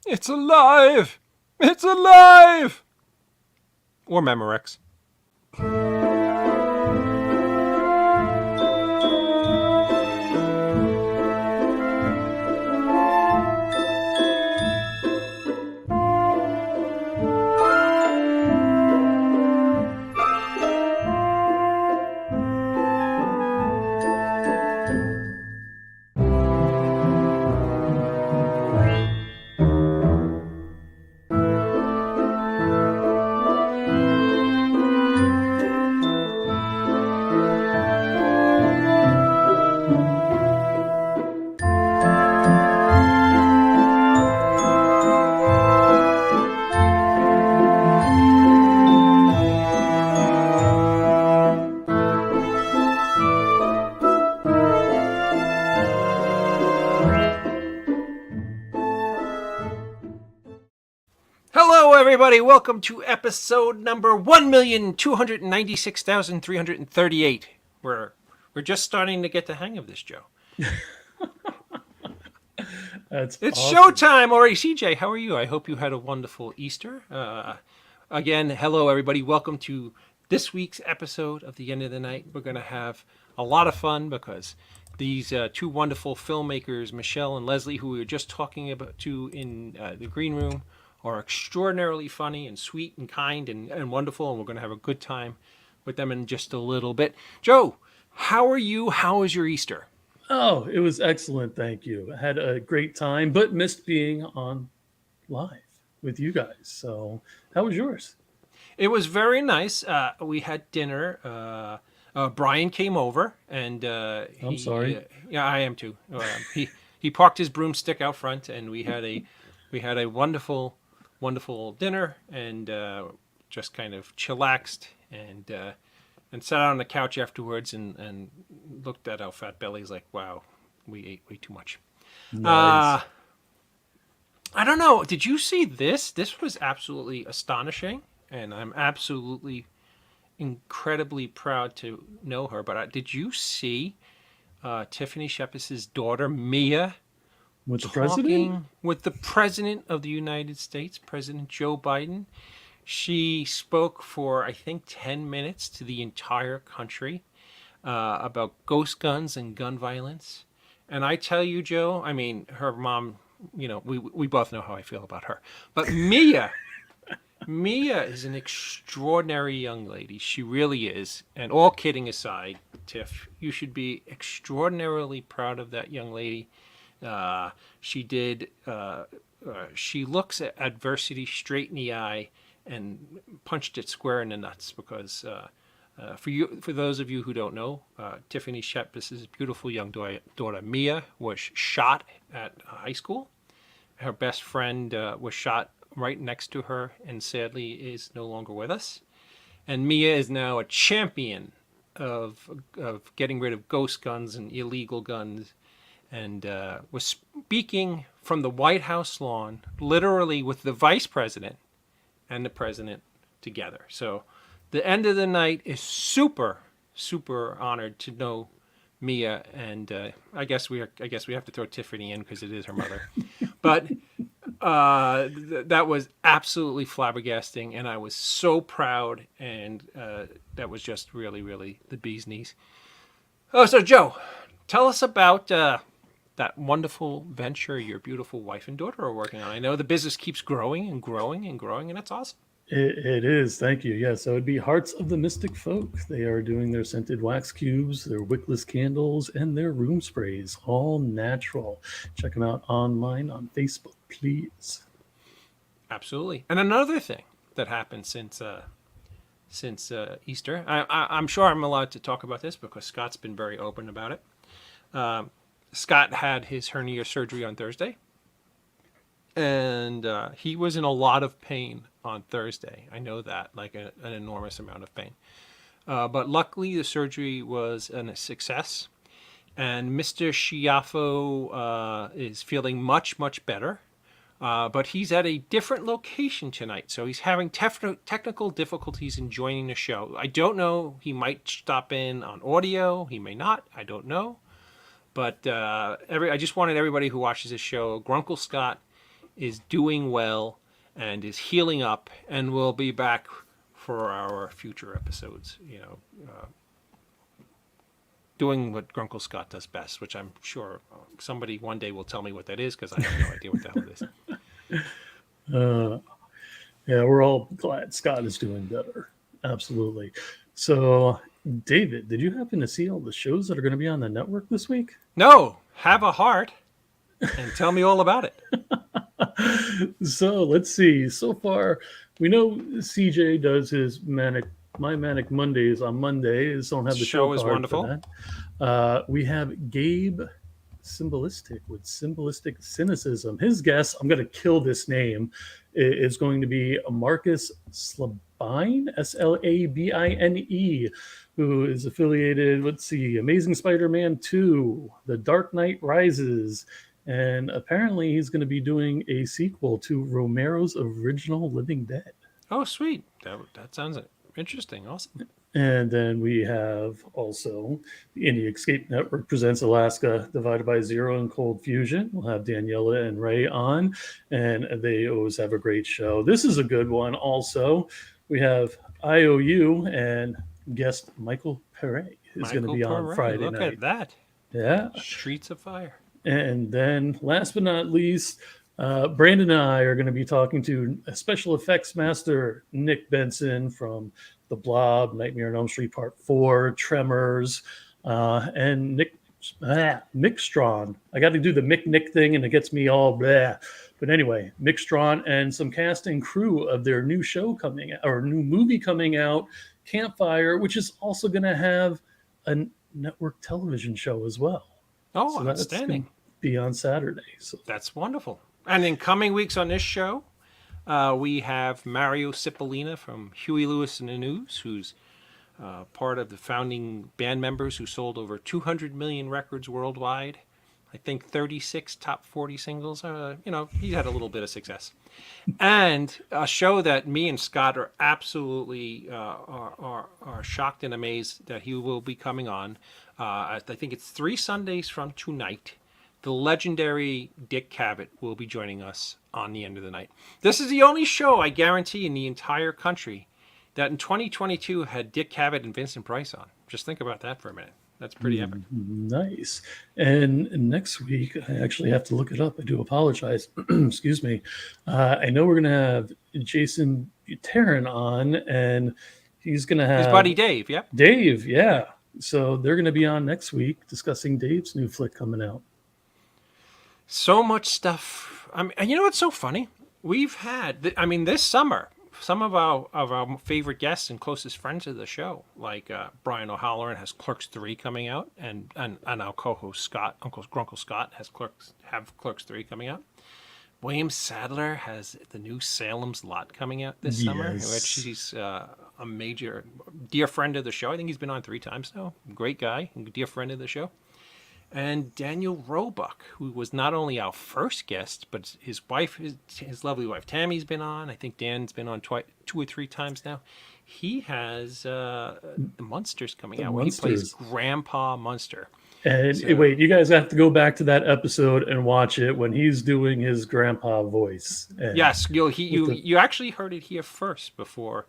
It's alive! It's alive! Or Memorex. Hello, everybody. Welcome to episode number 1,296,338. We're just starting to get the hang of this, Joe. That's It's awesome. showtime, Ori. CJ, how are you? I hope you had a wonderful Easter. Again, hello, everybody. Welcome to this week's episode of The End of the Night. We're going to have a lot of fun because these two wonderful filmmakers, Michele and Leslie, who we were just talking about in the green room, are extraordinarily funny and sweet and kind and wonderful, and we're going to have a good time with them in just a little bit. Joe, how are you? How was your Easter? Oh, it was excellent. Thank you. I had a great time, but missed being on live with you guys. So, how was yours? It was very nice. We had dinner. Brian came over, and I'm sorry. yeah, I am too. He parked his broomstick out front, and we had a wonderful dinner, and just kind of chillaxed and sat on the couch afterwards and looked at our fat bellies like, wow, we ate way too much. Nice. I don't know. Did you see this? This was absolutely astonishing, and I'm absolutely incredibly proud to know her. But did you see Tiffany Sheppes's daughter, Mia, With the president? talking with the President of the United States, President Joe Biden? She spoke for, I think, 10 minutes to the entire country about ghost guns and gun violence. And I tell you, Joe, I mean, her mom, we both know how I feel about her. But Mia is an extraordinary young lady. She really is. And all kidding aside, Tiff, you should be extraordinarily proud of that young lady. She did. She looks at adversity straight in the eye and punched it square in the nuts. Because for those of you who don't know, Tiffany Sheppes's beautiful young daughter Mia was shot at high school. Her best friend was shot right next to her, and sadly is no longer with us. And Mia is now a champion of getting rid of ghost guns and illegal guns, and was speaking from the White House lawn, literally with the vice president and the president together. So the end of the night is super, super honored to know Mia, and I guess we have to throw Tiffany in because it is her mother. But that was absolutely flabbergasting, and I was so proud, and that was just really, really the bee's knees. Oh, so Joe, tell us about that wonderful venture your beautiful wife and daughter are working on. I know the business keeps growing and growing and growing, and that's awesome. It is. Thank you. Yeah. So it'd be Hearts of the Mystic Folk. They are doing their scented wax cubes, their wickless candles, and their room sprays, all natural. Check them out online on Facebook, please. Absolutely. And another thing that happened since Easter, I'm sure I'm allowed to talk about this because Scott's been very open about it. Scott had his hernia surgery on Thursday, and he was in a lot of pain on Thursday. I know that, like an enormous amount of pain. But luckily, the surgery was a success, and Mr. Schiaffo is feeling much, much better. But he's at a different location tonight, so he's having technical difficulties in joining the show. I don't know. He might stop in on audio. He may not. I don't know. But I just wanted everybody who watches this show, Grunkle Scott is doing well and is healing up, and will be back for our future episodes. Doing what Grunkle Scott does best, which I'm sure somebody one day will tell me what that is, because I have no idea what the hell it is. Yeah, we're all glad Scott is doing better. Absolutely. So, David, did you happen to see all the shows that are going to be on the network this week? No, have a heart and tell me all about it. So let's see. So far, we know CJ does his My Manic Mondays on Mondays. Don't have the show is card wonderful. For that. We have Gabe Symbolistic with Symbolistic Cynicism. His guest, I'm going to kill this name, is going to be Marcus Slabine, Slabine, who is affiliated, let's see, Amazing Spider-Man 2, The Dark Knight Rises, and apparently he's going to be doing a sequel to Romero's original Living Dead. Oh, sweet. That sounds interesting. Awesome. And then we have also the Indie Escape Network presents Alaska Divided by Zero and Cold Fusion. We'll have Daniela and Ray on, and they always have a great show. This is a good one also. We have IOU and guest Michael Perret is going to be on Friday night. Look at that. Yeah. Streets of Fire. And then last but not least, Brandon and I are going to be talking to special effects master Nick Benson from The Blob, Nightmare on Elm Street Part 4, Tremors, and Mick Strawn. I got to do the Mick thing, and it gets me all blah. But anyway, Mick Strawn and some cast and crew of their new show coming out, or new movie coming out, Campfire, which is also going to have a network television show as well. Oh, so outstanding. Be on Saturday. So that's wonderful. And in coming weeks on this show, we have Mario Cipollina from Huey Lewis and the News, who's part of the founding band members who sold over 200 million records worldwide. I think 36 top 40 singles. He had a little bit of success. And a show that me and Scott are absolutely are shocked and amazed that he will be coming on. I think it's 3 Sundays from tonight. The legendary Dick Cavett will be joining us on the end of the night. This is the only show, I guarantee, in the entire country that in 2022 had Dick Cavett and Vincent Price on. Just think about that for a minute. That's pretty epic. Nice. And next week, I actually have to look it up. I do apologize. Excuse me. I know we're going to have Jason Buterin on, and he's going to have... his buddy Dave, yeah? Dave, yeah. So they're going to be on next week discussing Dave's new flick coming out. So much stuff. And you know what's so funny? We've had, this summer, some of our favorite guests and closest friends of the show, like Brian O'Halloran has Clerks 3 coming out, and our co-host Scott, Grunkle Scott, have Clerks 3 coming out. William Sadler has the new Salem's Lot coming out this summer, which he's a major dear friend of the show. I think he's been on 3 times now. Great guy, dear friend of the show. And Daniel Roebuck, who was not only our first guest, but his wife, his lovely wife Tammy's been on. I think Dan's been on 2 or 3 times now. He has the Munsters coming out, where he plays Grandpa Munster. And wait, you guys have to go back to that episode and watch it when he's doing his grandpa voice. Yes, you actually heard it here first before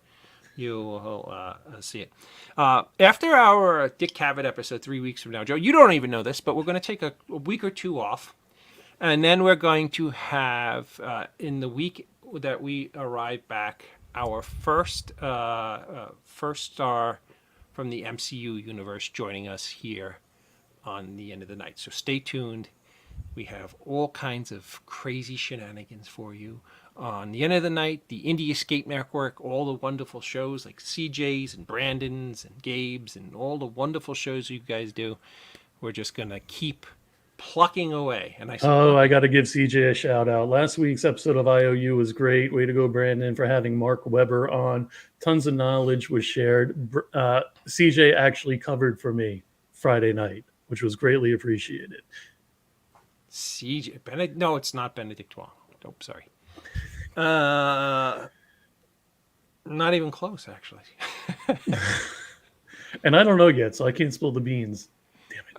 you'll see it. After our Dick Cavett episode 3 weeks from now, Joe, you don't even know this, but we're going to take a week or 2 off. And then we're going to have, in the week that we arrive back, our first star from the MCU universe joining us here on the end of the night. So stay tuned. We have all kinds of crazy shenanigans for you. On the end of the night, the Indie Escape Network, all the wonderful shows like CJ's and Brandon's and Gabe's and all the wonderful shows you guys do. We're just going to keep plucking away. And I got to give CJ a shout out. Last week's episode of IOU was great. Way to go, Brandon, for having Mark Weber on. Tons of knowledge was shared. CJ actually covered for me Friday night, which was greatly appreciated. CJ, no, it's not Benedict Wong. Oh, sorry. Not even close, actually. And I don't know yet, so I can't spill the beans. Damn it.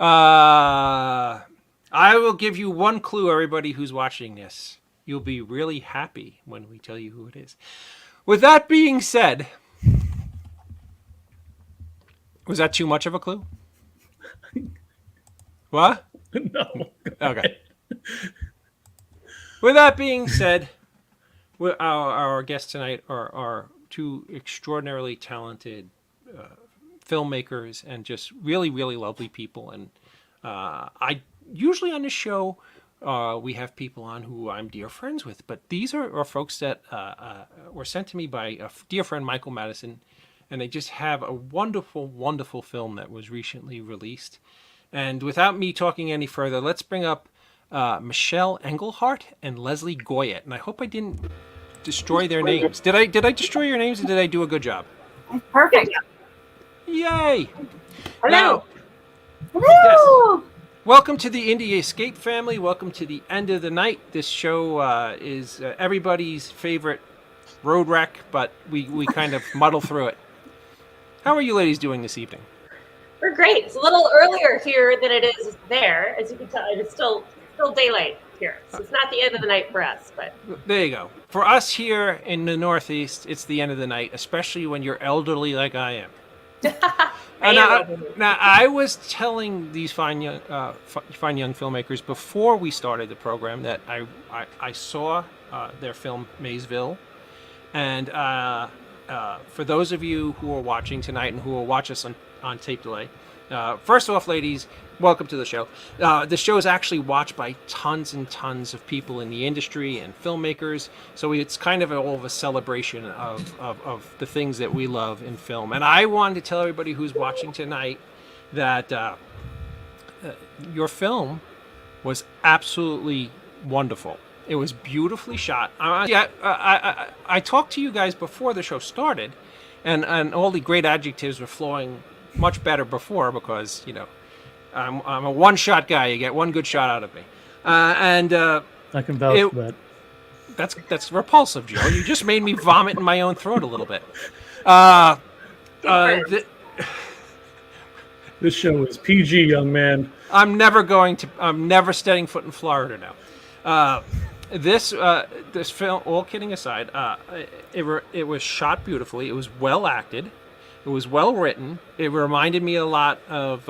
I will give you one clue, everybody who's watching this. You'll be really happy when we tell you who it is. With that being said, was that too much of a clue? What? No. Okay. With that being said, our guests tonight are two extraordinarily talented filmmakers and just really, really lovely people. And I usually on the show we have people on who I'm dear friends with, but these are folks that were sent to me by a dear friend, Michael Madison, and they just have a wonderful, wonderful film that was recently released. And without me talking any further, let's bring up Michele Englehart and Leslie Goyette. And I hope I didn't destroy their names. Did I destroy your names, or did I do a good job? Perfect. Yay! Hello. Yes. Welcome to the Indie Escape family. Welcome to the end of the night. This show is everybody's favorite road wreck, but we kind of muddle through it. How are you ladies doing this evening? We're great. It's a little earlier here than it is there. As you can tell, it's still daylight here. So it's not the end of the night for us, but there you go. For us here in the Northeast, it's the end of the night, especially when you're elderly like I am. Now, I was telling these fine young filmmakers before we started the program that I saw their film Maysville, and for those of you who are watching tonight and who will watch us on tape delay, first off, ladies, welcome to the show. The show is actually watched by tons and tons of people in the industry and filmmakers, so it's kind of all of a celebration of the things that we love in film. And I wanted to tell everybody who's watching tonight that your film was absolutely wonderful. It was beautifully shot. I talked to you guys before the show started, and all the great adjectives were flowing much better before because, you know, I'm a one-shot guy. You get one good shot out of me. I can vouch for that. That's repulsive, Joe. You just made me vomit in my own throat a little bit. This show is PG, young man. I'm never setting foot in Florida now. This film, all kidding aside, it was shot beautifully. It was well acted. It was well written. It reminded me a lot of.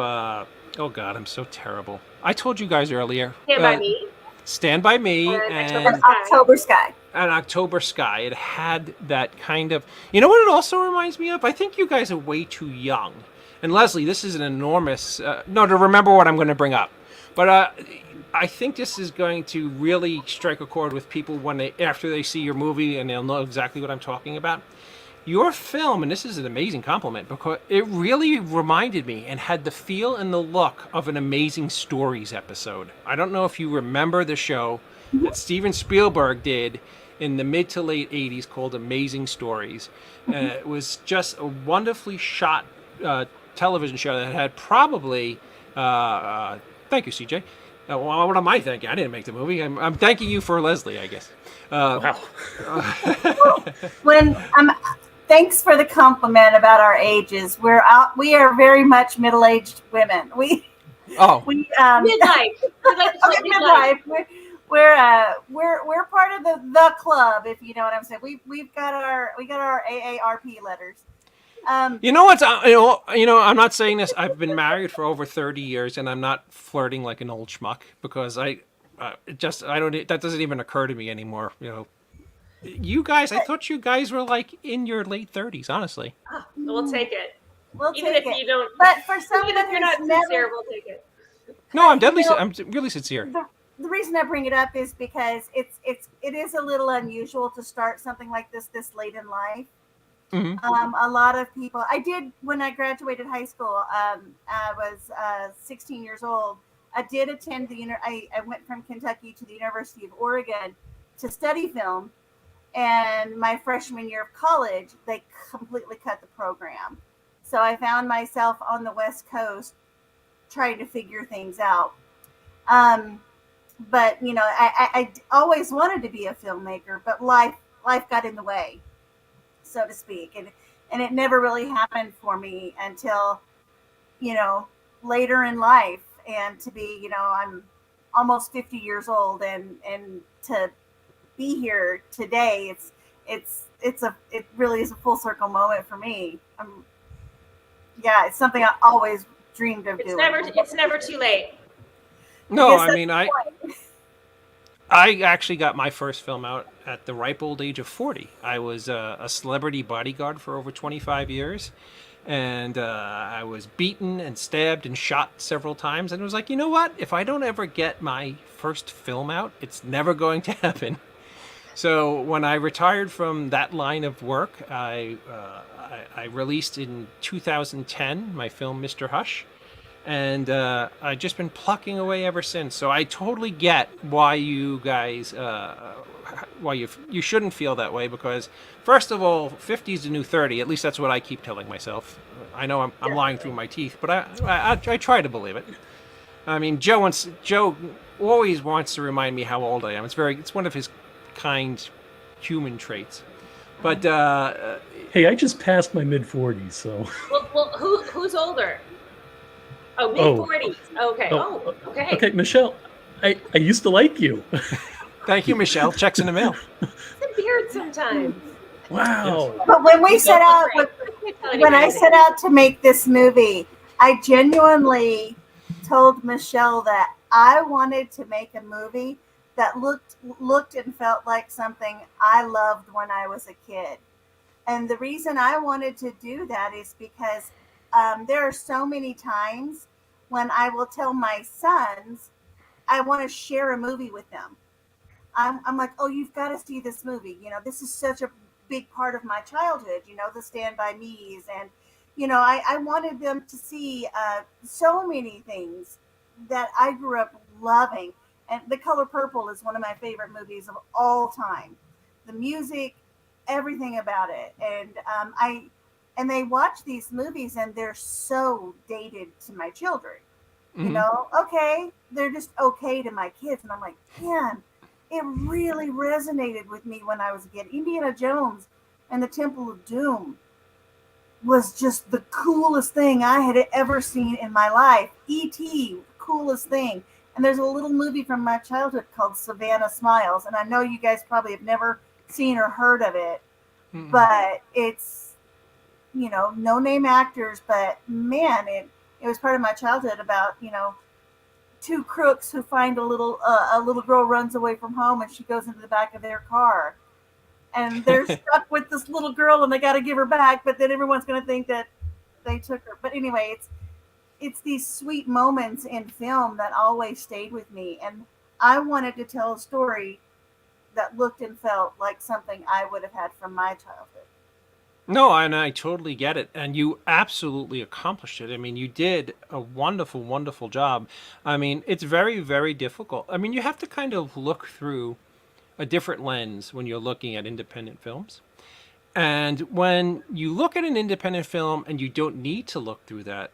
Oh God, I'm so terrible. I told you guys earlier. Stand by Me. Stand by Me and October Sky. And October Sky. It had that kind of. You know what it also reminds me of? I think you guys are way too young. And Leslie, this is an enormous. No, to remember what I'm going to bring up, but I think this is going to really strike a chord with people after they see your movie, and they'll know exactly what I'm talking about. Your film, and this is an amazing compliment, because it really reminded me and had the feel and the look of an Amazing Stories episode. I don't know if you remember the show that Steven Spielberg did in the mid to late 80s called Amazing Stories. It was just a wonderfully shot television show that had probably... thank you, CJ. What am I thanking? I didn't make the movie. I'm thanking you for Leslie, I guess. Wow. Thanks for the compliment about our ages. We are very much middle-aged women. Midlife. Midlife. We're part of the club, if you know what I'm saying. We got our AARP letters. You know what's I'm not saying this. I've been married for over 30 years, and I'm not flirting like an old schmuck because I don't. That doesn't even occur to me anymore. You know. You guys, I thought you guys were like in your late 30s, honestly. Oh, we'll take it. Even if you don't. But for someone even if you're not sincere, we'll take it. No, I'm really sincere. The reason I bring it up is because it is a little unusual to start something like this late in life. Mm-hmm. A lot of people. I did when I graduated high school. I was 16 years old. I did attend I went from Kentucky to the University of Oregon to study film. And my freshman year of college, they completely cut the program. So I found myself on the West Coast trying to figure things out. But, you know, I always wanted to be a filmmaker, but life got in the way, so to speak. And it never really happened for me until, you know, later in life. And to be, you know, I'm almost 50 years old and to be here today. It really is a full circle moment for me. Yeah, it's something I always dreamed of doing. It's never too late. No, I mean, I actually got my first film out at the ripe old age of 40. I was a celebrity bodyguard for over 25 years. And I was beaten and stabbed and shot several times. And it was like, you know what? If I don't ever get my first film out, it's never going to happen. So when I retired from that line of work, I released in 2010 my film, Mr. Hush. And I've just been plucking away ever since. So I totally get why you guys, why you shouldn't feel that way, because first of all, 50 is the new 30. At least that's what I keep telling myself. I know I'm lying through my teeth, but I try to believe it. I mean, Joe always wants to remind me how old I am. It's one of his kind human traits. But hey, I just passed my mid-40s, so. Well, who's older? Oh, mid-40s. Okay. Oh, okay. Okay, Michele, I used to like you. Thank you, Michele. Checks in the mail. It's a beard sometimes. Wow. Yes. But when we set out, when I set out to make this movie, I genuinely told Michele that I wanted to make a movie that looked and felt like something I loved when I was a kid. And the reason I wanted to do that is because there are so many times when I will tell my sons I want to share a movie with them. I'm like, oh, you've got to see this movie. You know, this is such a big part of my childhood, you know, the Stand By Me's. And, you know, I wanted them to see so many things that I grew up loving. And The Color Purple is one of my favorite movies of all time. The music, everything about it. And they watch these movies and they're so dated to my children. You know, okay, they're just okay to my kids. And I'm like, man, it really resonated with me when I was a kid. Indiana Jones and the Temple of Doom was just the coolest thing I had ever seen in my life. E.T., coolest thing. And there's a little movie from my childhood called Savannah Smiles. And I know you guys probably have never seen or heard of it, but it's, you know, no name actors, but man, it was part of my childhood about, you know, two crooks who find a little girl runs away from home and she goes into the back of their car. And they're stuck with this little girl and they got to give her back, but then everyone's going to think that they took her. But anyway, it's these sweet moments in film that always stayed with me. And I wanted to tell a story that looked and felt like something I would have had from my childhood. No, and I totally get it. And you absolutely accomplished it. I mean, you did a wonderful, wonderful job. I mean, it's very, very difficult. I mean, you have to kind of look through a different lens when you're looking at independent films. And when you look at an independent film and you don't need to look through that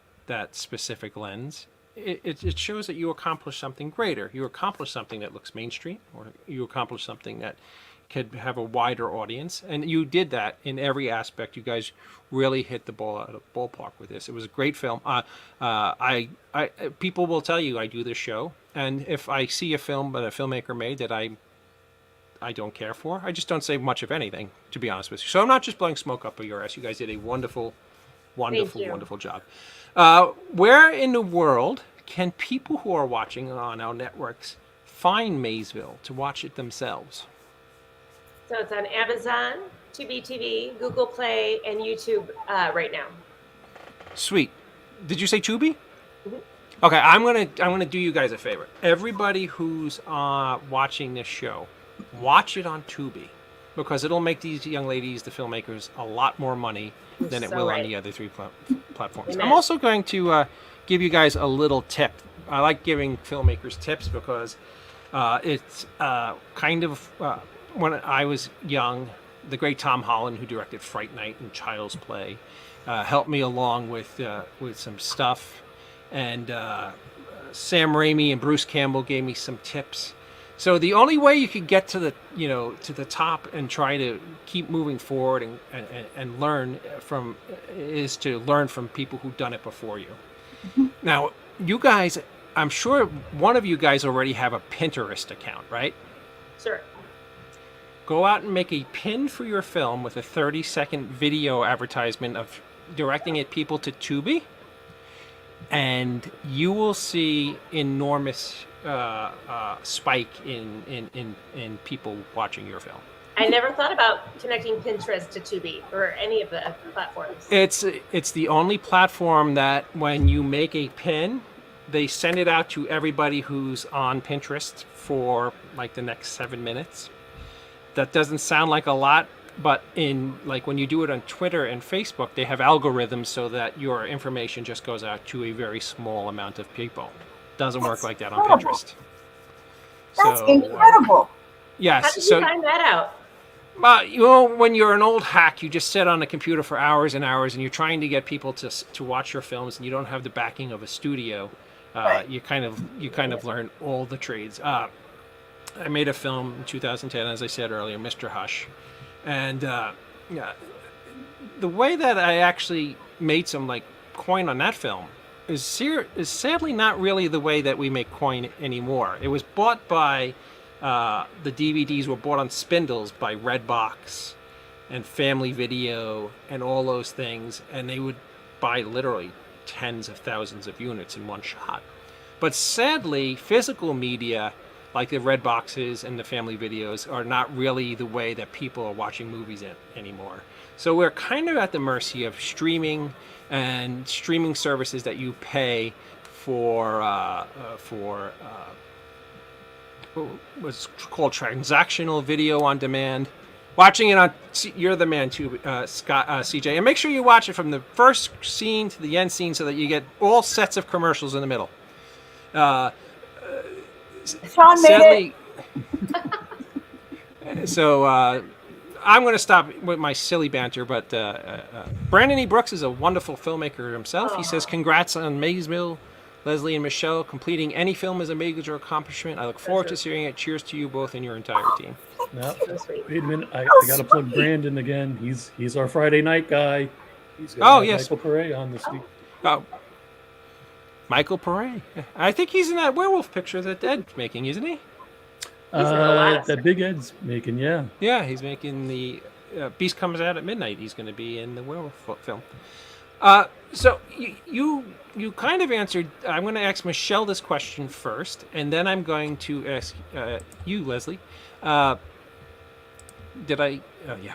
specific lens, it shows that you accomplished something greater. You accomplished something that looks mainstream, or you accomplished something that could have a wider audience, and you did that in every aspect. You guys really hit the ball out of the ballpark with this. It was a great film. People will tell you I do this show, and if I see a film that a filmmaker made that I don't care for, I just don't say much of anything, to be honest with you. So I'm not just blowing smoke up your ass. You guys did a wonderful, wonderful, wonderful job. Where in the world can people who are watching on our networks find Maysville to watch it themselves? So it's on Amazon, Tubi TV, Google Play, and YouTube right now. Sweet. Did you say Tubi? Okay, I'm gonna do you guys a favor. Everybody who's watching this show, watch it on Tubi, because it'll make these young ladies, the filmmakers, a lot more money than it will on the other three platforms. Amen. I'm also going to give you guys a little tip. I like giving filmmakers tips because it's kind of when I was young, the great Tom Holland, who directed Fright Night and Child's Play, helped me along with some stuff, and Sam Raimi and Bruce Campbell gave me some tips. So the only way you could get to the top and try to keep moving forward and learn from is to learn from people who've done it before you. Now, you guys, I'm sure one of you guys already have a Pinterest account, right? Sure. Go out and make a pin for your film with a 30-second video advertisement of directing it people to Tubi, and you will see enormous spike in people watching your film. I never thought about connecting Pinterest to Tubi or any of the platforms. It's the only platform that when you make a pin, they send it out to everybody who's on Pinterest for like the next 7 minutes. That doesn't sound like a lot, but in like when you do it on Twitter and Facebook, they have algorithms so that your information just goes out to a very small amount of people. Doesn't work like that on Pinterest. That's incredible. Yes. How did you find that out? When you're an old hack, you just sit on a computer for hours and hours, and you're trying to get people to watch your films, and you don't have the backing of a studio. Right. You kind of learn all the trades. I made a film in 2010, as I said earlier, Mr. Hush, and the way that I actually made some like coin on that film is sadly not really the way that we make coin anymore. It was bought by the DVDs were bought on spindles by Redbox and Family Video and all those things, and they would buy literally tens of thousands of units in one shot. But sadly, physical media like the Redboxes and the Family Videos are not really the way that people are watching movies anymore. So we're kind of at the mercy of streaming and streaming services that you pay for what's called transactional video on demand. Watching it on, you're the man too, Scott, CJ, and make sure you watch it from the first scene to the end scene so that you get all sets of commercials in the middle. Sean made it. So I'm going to stop with my silly banter, but Brandon E. Brooks is a wonderful filmmaker himself. He says, congrats on Maysville, Leslie and Michele. Completing any film is a major accomplishment. I look forward to seeing it. Cheers to you both and your entire team. No, wait a minute. I got to plug Brandon again. He's our Friday night guy. He's got Michael Pare on this week. Oh, Michael Pare. I think he's in that werewolf picture that Ed's making, isn't he? That Big Ed's making, yeah. Yeah, he's making the Beast Comes Out at Midnight. He's going to be in the werewolf film. So you kind of answered. I'm going to ask Michele this question first, and then I'm going to ask you, Leslie. Did I? Oh, yeah.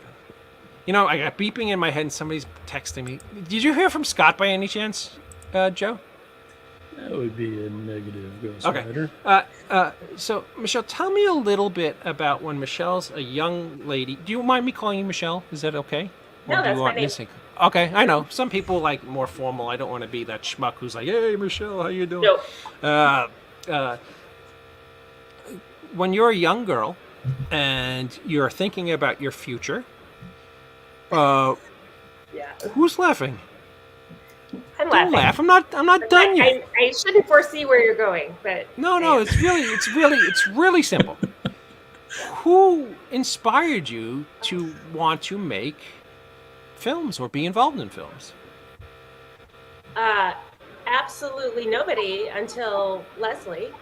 You know, I got beeping in my head, and somebody's texting me. Did you hear from Scott by any chance, Joe? That would be a negative Ghost Okay. Rider. So, Michele, tell me a little bit about when Michelle's a young lady. Do you mind me calling you Michele? Is that okay? No, that's my name. Okay, I know. Some people like more formal. I don't want to be that schmuck who's like, hey, Michele, how you doing? No. When you're a young girl and you're thinking about your future, who's laughing? I'm Don't laughing. laugh. I'm not done yet. I shouldn't foresee where you're going, but No, it's really simple. Who inspired you to want to make films or be involved in films? Absolutely nobody until Leslie.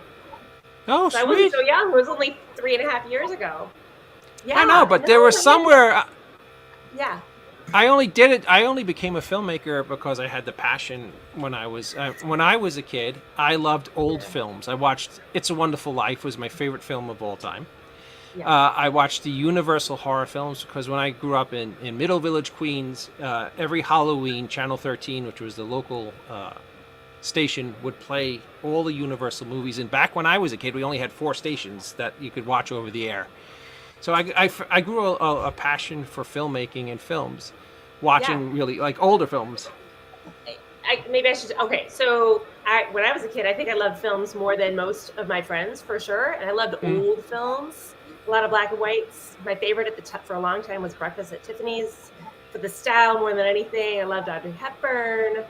Oh, So I sweet. wasn't so young. It was only 3.5 years ago. Yeah, I know, but there was somewhere. Yeah. I only became a filmmaker because I had the passion when I was a kid. I loved old films. I watched It's a Wonderful Life was my favorite film of all time. Yeah. I watched the Universal horror films because when I grew up in Middle Village, Queens, every Halloween, Channel 13, which was the local station, would play all the Universal movies. And back when I was a kid, we only had 4 stations that you could watch over the air. So I grew a passion for filmmaking and films, watching really like older films. Maybe I should. Okay, so when I was a kid, I think I loved films more than most of my friends, for sure. And I loved old films, a lot of black and whites. My favorite for a long time was Breakfast at Tiffany's. For the style more than anything, I loved Audrey Hepburn.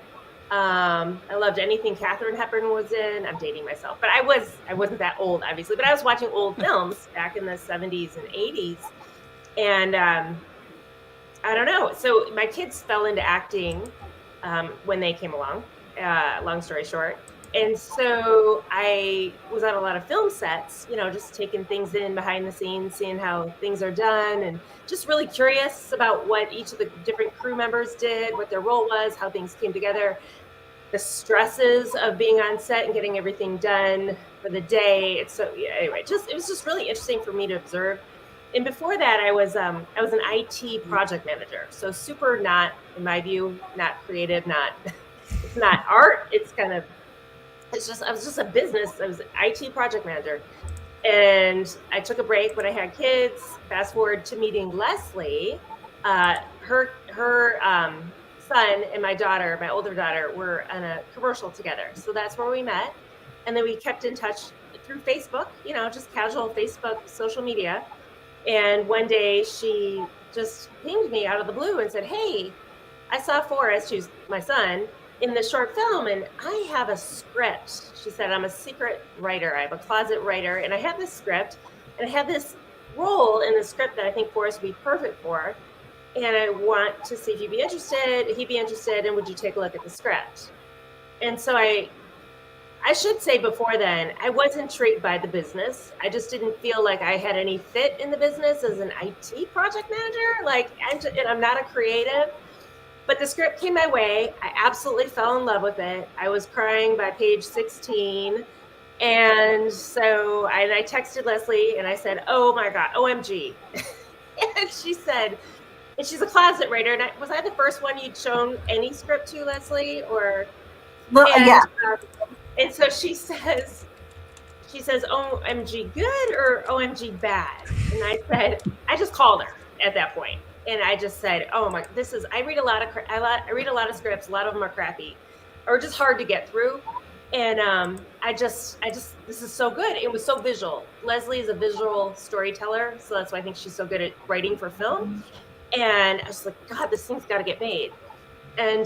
I loved anything Katharine Hepburn was in. I'm dating myself, but I wasn't that old, obviously. But I was watching old films back in the 70s and 80s, and I don't know. So my kids fell into acting when they came along. Long story short, And so I was on a lot of film sets, just taking things in behind the scenes, seeing how things are done, and just really curious about what each of the different crew members did, what their role was, how things came together, the stresses of being on set and getting everything done for the day. Anyway, it was just really interesting for me to observe. And before that, I was an IT project manager. So super not, in my view, not creative, it's not art. I was just a business. I was an IT project manager. And I took a break when I had kids. Fast forward to meeting Leslie. Her son and my daughter, my older daughter, were on a commercial together. So that's where we met. And then we kept in touch through Facebook, just casual Facebook, social media. And one day she just pinged me out of the blue and said, "Hey, I saw Forrest," who's my son, "in the short film, and I have a script." She said, "I'm a secret writer. I have a closet writer, and I have this script, and I have this role in the script that I think Forrest would be perfect for. And I want to see if he'd be interested, and would you take a look at the script?" And so I should say before then, I was intrigued by the business. I just didn't feel like I had any fit in the business as an IT project manager. And I'm not a creative. But the script came my way. I absolutely fell in love with it. I was crying by page 16. And so I texted Leslie and I said, "Oh my God, OMG." And she said, and she's a closet writer. And was I the first one you'd shown any script to, Leslie? Yeah. And so she says, "OMG good or OMG bad?" And I just called her at that point. And I just said, "Oh my, I read a lot of scripts. A lot of them are crappy or just hard to get through." And this is so good. It was so visual. Leslie is a visual storyteller. So that's why I think she's so good at writing for film. And I was like, God, this thing's got to get made. And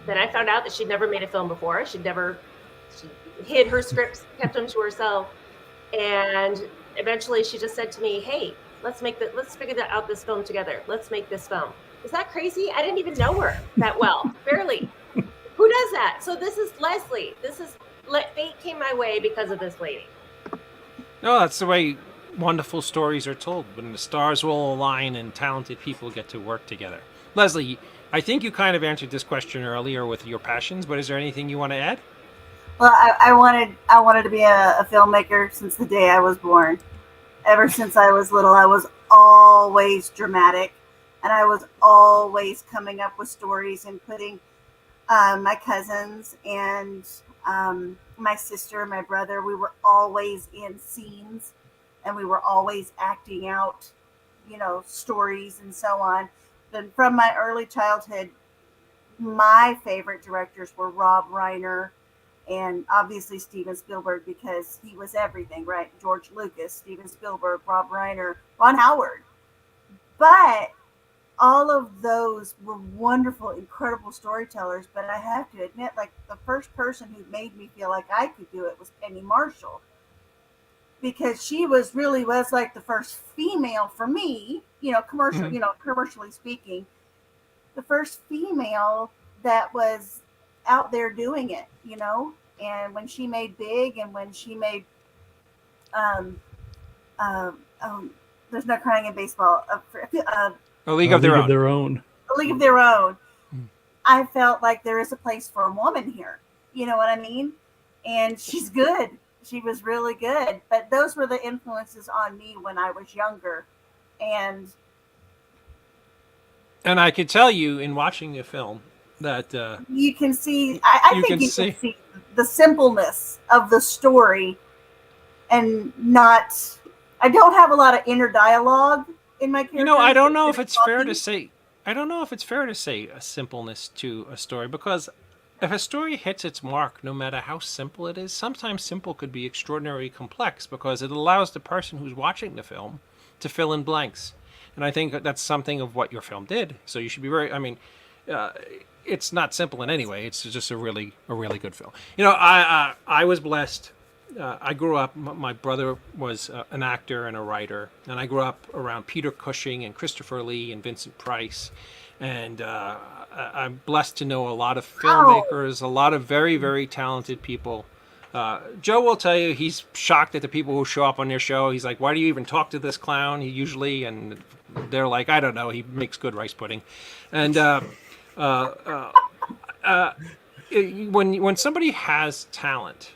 then I found out that she'd never made a film before. She hid her scripts, kept them to herself. And eventually she just said to me, "Hey, let's figure out this film together. Let's make this film." Is that crazy? I didn't even know her that well, barely. Who does that? So this is Leslie. Fate came my way because of this lady. No, that's the way wonderful stories are told, when the stars will align and talented people get to work together. Leslie, I think you kind of answered this question earlier with your passions, but is there anything you want to add? Well, I wanted to be a filmmaker since the day I was born. Ever since I was little, I was always dramatic, and I was always coming up with stories and putting my cousins and my sister and my brother, we were always in scenes, and we were always acting out, stories and so on. But from my early childhood, my favorite directors were Rob Reiner and obviously Steven Spielberg, because he was everything, right? George Lucas, Steven Spielberg, Rob Reiner, Ron Howard. But all of those were wonderful, incredible storytellers. But I have to admit, the first person who made me feel like I could do it was Penny Marshall, because she was like the first female for me, commercially speaking, the first female that was out there doing it, and when she made Big, and when she made There's No Crying in Baseball, A League of Their Own. A League of Their Own. I felt like there is a place for a woman here. You know what I mean? And she's good. She was really good. But those were the influences on me when I was younger. And I could tell you in watching the film that you can see, I think you can see the simpleness of the story, and I don't have a lot of inner dialogue in my character. I don't know if it's fair to say a simpleness to a story, because if a story hits its mark, no matter how simple it is, sometimes simple could be extraordinarily complex, because it allows the person who's watching the film to fill in blanks. And I think that's something of what your film did. So you should be it's not simple in any way. It's just a really good film. I was blessed. I grew up, my brother was an actor and a writer, and I grew up around Peter Cushing and Christopher Lee and Vincent Price. And I'm blessed to know a lot of filmmakers, a lot of very, very talented people. Joe will tell you he's shocked at the people who show up on their show. He's like, "Why do you even talk to this clown?" He usually, and they're like, "I don't know. He makes good rice pudding," and when somebody has talent,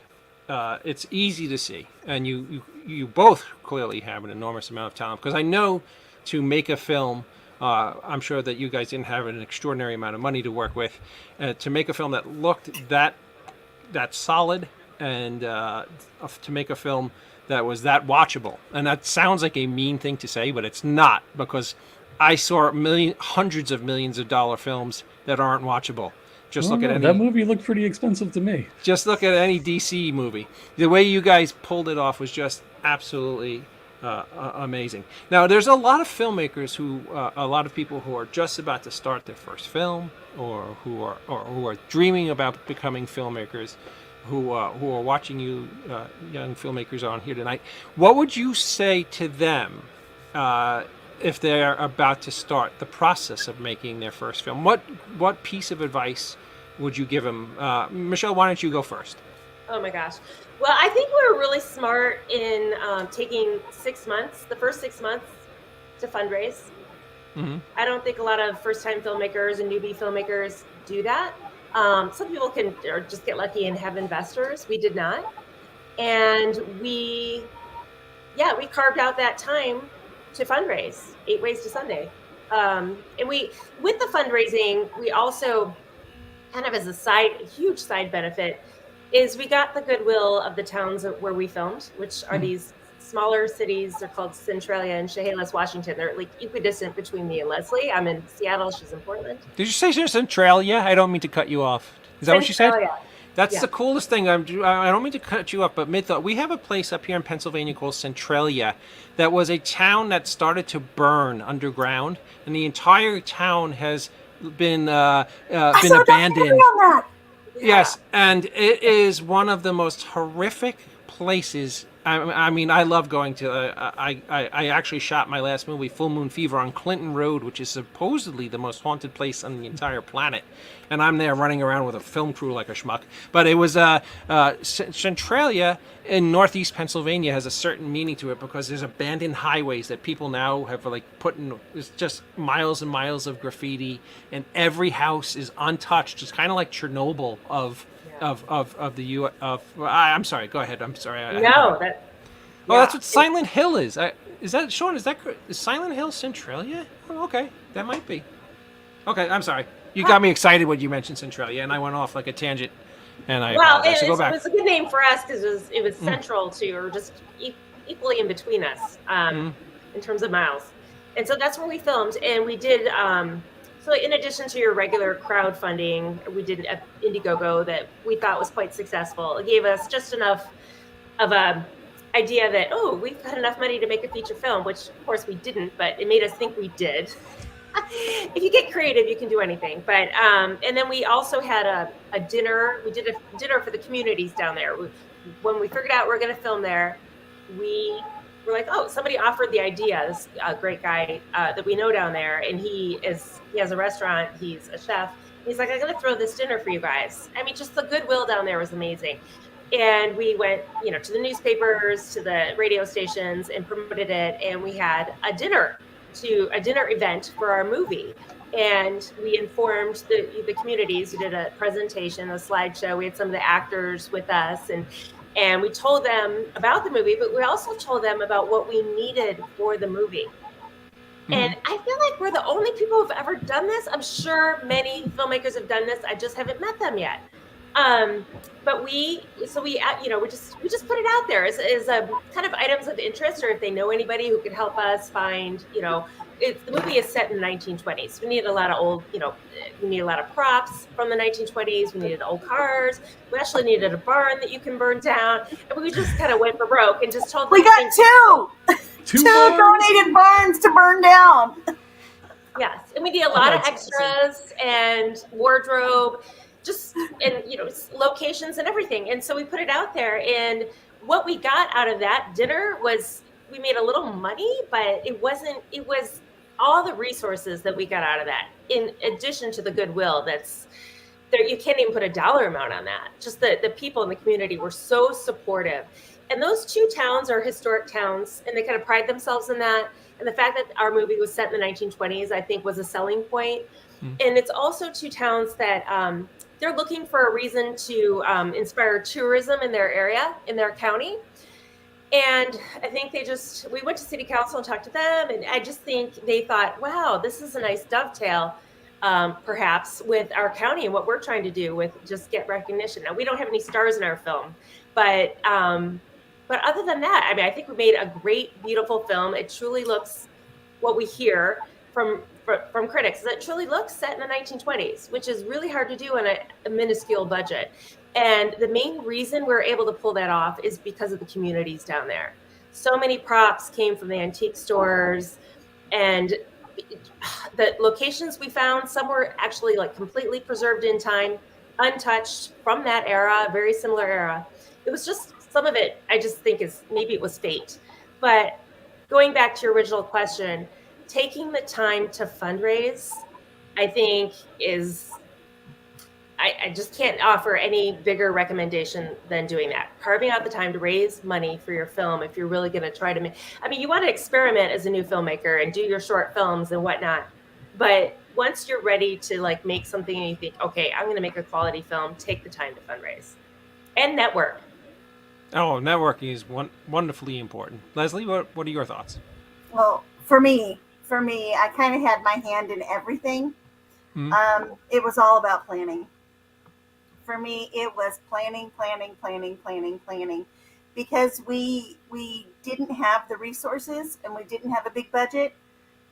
it's easy to see, and you both clearly have an enormous amount of talent, because I know to make a film. I'm sure that you guys didn't have an extraordinary amount of money to work with, to make a film that looked that solid, and to make a film that was that watchable. And that sounds like a mean thing to say, but it's not, because I saw hundreds of millions of dollar films that aren't watchable. Just look at any. That movie looked pretty expensive to me. Just look at any DC movie. The way you guys pulled it off was just absolutely amazing. Now, there's a lot of filmmakers a lot of people who are just about to start their first film, or who are dreaming about becoming filmmakers, who are watching you young filmmakers on here tonight. What would you say to them if they're about to start the process of making their first film? What piece of advice would you give them? Michele, why don't you go first? Oh my gosh. Well, I think we were really smart in taking the first 6 months to fundraise. Mm-hmm. I don't think a lot of first-time filmmakers and newbie filmmakers do that. Some people can just get lucky and have investors. We did not. And we carved out that time to fundraise 8 Ways to Sunday. And with the fundraising, we also, kind of as a huge side benefit, is we got the goodwill of the towns where we filmed, which are these smaller cities. They're called Centralia and Chehalis, Washington. They're like equidistant between me and Leslie. I'm in Seattle. She's in Portland. Did you say Centralia? I don't mean to cut you off. Is that what you said? That's the coolest thing. I don't mean to cut you up, but we have a place up here in Pennsylvania called Centralia that was a town that started to burn underground, and the entire town has been abandoned. Yes, and it is one of the most horrific places. I mean, I love going to. I actually shot my last movie, Full Moon Fever, on Clinton Road, which is supposedly the most haunted place on the entire planet. And I'm there running around with a film crew like a schmuck. But it was Centralia in northeast Pennsylvania has a certain meaning to it, because there's abandoned highways that people now have put in. There's just miles and miles of graffiti, and every house is untouched. It's kind of like Chernobyl of the U. I'm sorry. Go ahead. I'm sorry. That's what Silent Hill is. Is that Sean? Is Silent Hill Centralia? Oh, okay, that might be. Okay, I'm sorry. You got me excited when you mentioned Centralia, and I went off like a tangent. And apologize. So go back. It was a good name for us because it was central to, or just equally in between us in terms of miles. And so that's where we filmed, and we did. So in addition to your regular crowdfunding, we did an Indiegogo that we thought was quite successful. It gave us just enough of a idea that, we've got enough money to make a feature film, which of course we didn't, but it made us think we did. If you get creative, you can do anything. But and then we also had a dinner. We did a dinner for the communities down there. When we figured out we were going to film there, we were like, somebody offered the idea. This great guy that we know down there, and he has a restaurant. He's a chef. He's like, I'm going to throw this dinner for you guys. I mean, just the goodwill down there was amazing. And we went, to the newspapers, to the radio stations, and promoted it. And we had a dinner event for our movie. And we informed the communities. We did a presentation, a slideshow. We had some of the actors with us, and we told them about the movie, but we also told them about what we needed for the movie. Mm-hmm. And I feel like we're the only people who've ever done this. I'm sure many filmmakers have done this. I just haven't met them yet. But we just put it out there as a kind of items of interest, or if they know anybody who could help us find, the movie is set in the 1920s. We needed a lot of old, we need a lot of props from the 1920s. We needed old cars. We actually needed a barn that you can burn down. And we just kind of went for broke and just told them. We got two donated barns to burn down. Yes. And we need a lot of extras and wardrobe, locations and everything. And so we put it out there. And what we got out of that dinner was, we made a little money, but it was all the resources that we got out of that, in addition to the goodwill that's there, you can't even put a dollar amount on that. Just the people in the community were so supportive. And those two towns are historic towns, and they kind of pride themselves in that. And the fact that our movie was set in the 1920s, I think, was a selling point. And it's also two towns that they're looking for a reason to inspire tourism in their area, in their county. And I think we went to city council and talked to them. And I just think they thought, wow, this is a nice dovetail, perhaps, with our county and what we're trying to do with just get recognition. Now, we don't have any stars in our film, but other than that, I mean, I think we made a great, beautiful film. It truly looks, what we hear from critics, is it truly looks set in the 1920s, which is really hard to do on a minuscule budget. And the main reason we're able to pull that off is because of the communities down there. So many props came from the antique stores, and the locations we found, some were actually like completely preserved in time, untouched from that era, very similar era. It was just, some of it, I just think maybe it was fate. But going back to your original question, taking the time to fundraise, I think I just can't offer any bigger recommendation than doing that. Carving out the time to raise money for your film if you're really going to try to make, I mean, you want to experiment as a new filmmaker and do your short films and whatnot. But once you're ready to like make something and you think, okay, I'm going to make a quality film, take the time to fundraise and network. Oh, networking is wonderfully important. Leslie, what are your thoughts? Well, for me, I kind of had my hand in everything. It was all about planning. For me, it was planning, because we didn't have the resources and we didn't have a big budget.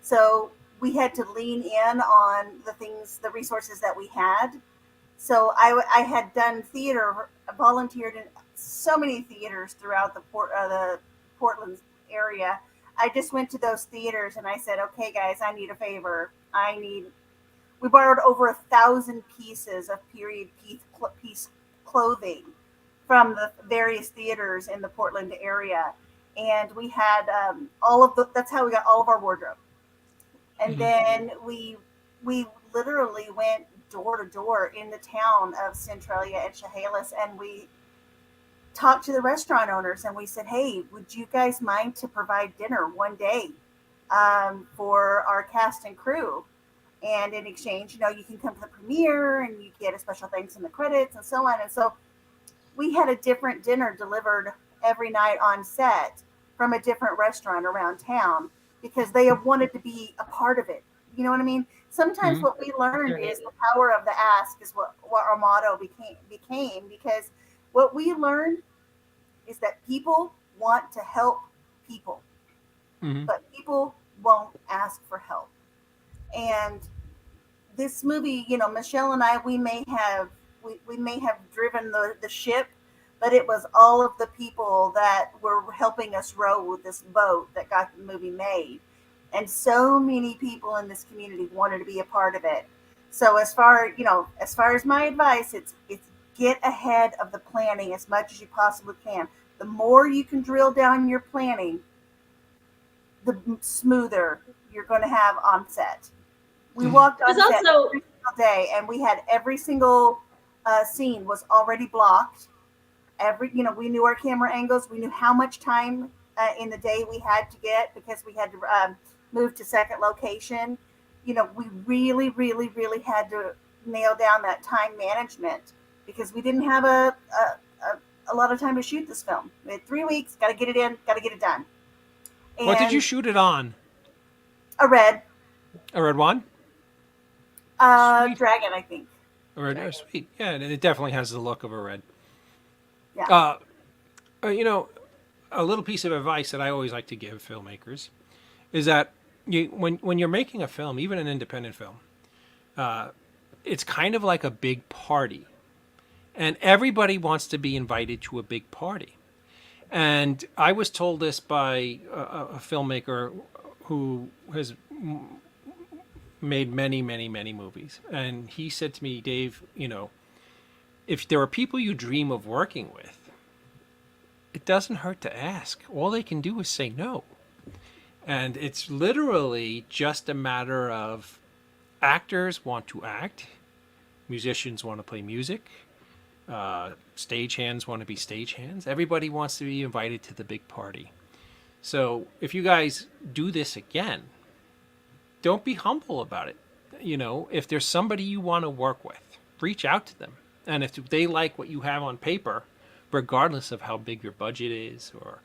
So we had to lean in on the resources that we had. So I had done theater, volunteered in so many theaters throughout the Portland area. I just went to those theaters and I said, okay, guys, I need a favor. We borrowed over 1,000 pieces of period piece clothing from the various theaters in the Portland area. And we had that's how we got all of our wardrobe. And then we literally went door to door in the town of Centralia and Chehalis, and we talked to the restaurant owners and we said, hey, would you guys mind to provide dinner one day for our cast and crew? And in exchange, you can come to the premiere and you get a special thanks in the credits and so on. And so we had a different dinner delivered every night on set from a different restaurant around town because they have wanted to be a part of it. You know what I mean? Sometimes what we learned is the power of the ask is what our motto became, because what we learned is that people want to help people, but people won't ask for help. And this movie, Michele and I, we may have driven the ship, but it was all of the people that were helping us row with this boat that got the movie made. And so many people in this community wanted to be a part of it. So as far as my advice, it's get ahead of the planning as much as you possibly can. The more you can drill down your planning, the smoother you're going to have on set. We walked on set every single day, and we had every single scene was already blocked. We knew our camera angles. We knew how much time in the day we had to get because we had to move to second location. We really, really, really had to nail down that time management because we didn't have a lot of time to shoot this film. We had 3 weeks. Got to get it in. Got to get it done. And what did you shoot it on? A red one? Dragon, I think. A red, oh, sweet. Yeah, and it definitely has the look of a red. Yeah. A little piece of advice that I always like to give filmmakers is that when you're making a film, even an independent film, it's kind of like a big party. And everybody wants to be invited to a big party. And I was told this by a filmmaker who has made many, many, many movies. And he said to me, Dave, if there are people you dream of working with, it doesn't hurt to ask. All they can do is say no. And it's literally just a matter of actors want to act, musicians want to play music, stagehands want to be stagehands. Everybody wants to be invited to the big party. So if you guys do this again, don't be humble about it. You know, if there's somebody you want to work with, reach out to them. And if they like what you have on paper, regardless of how big your budget is, or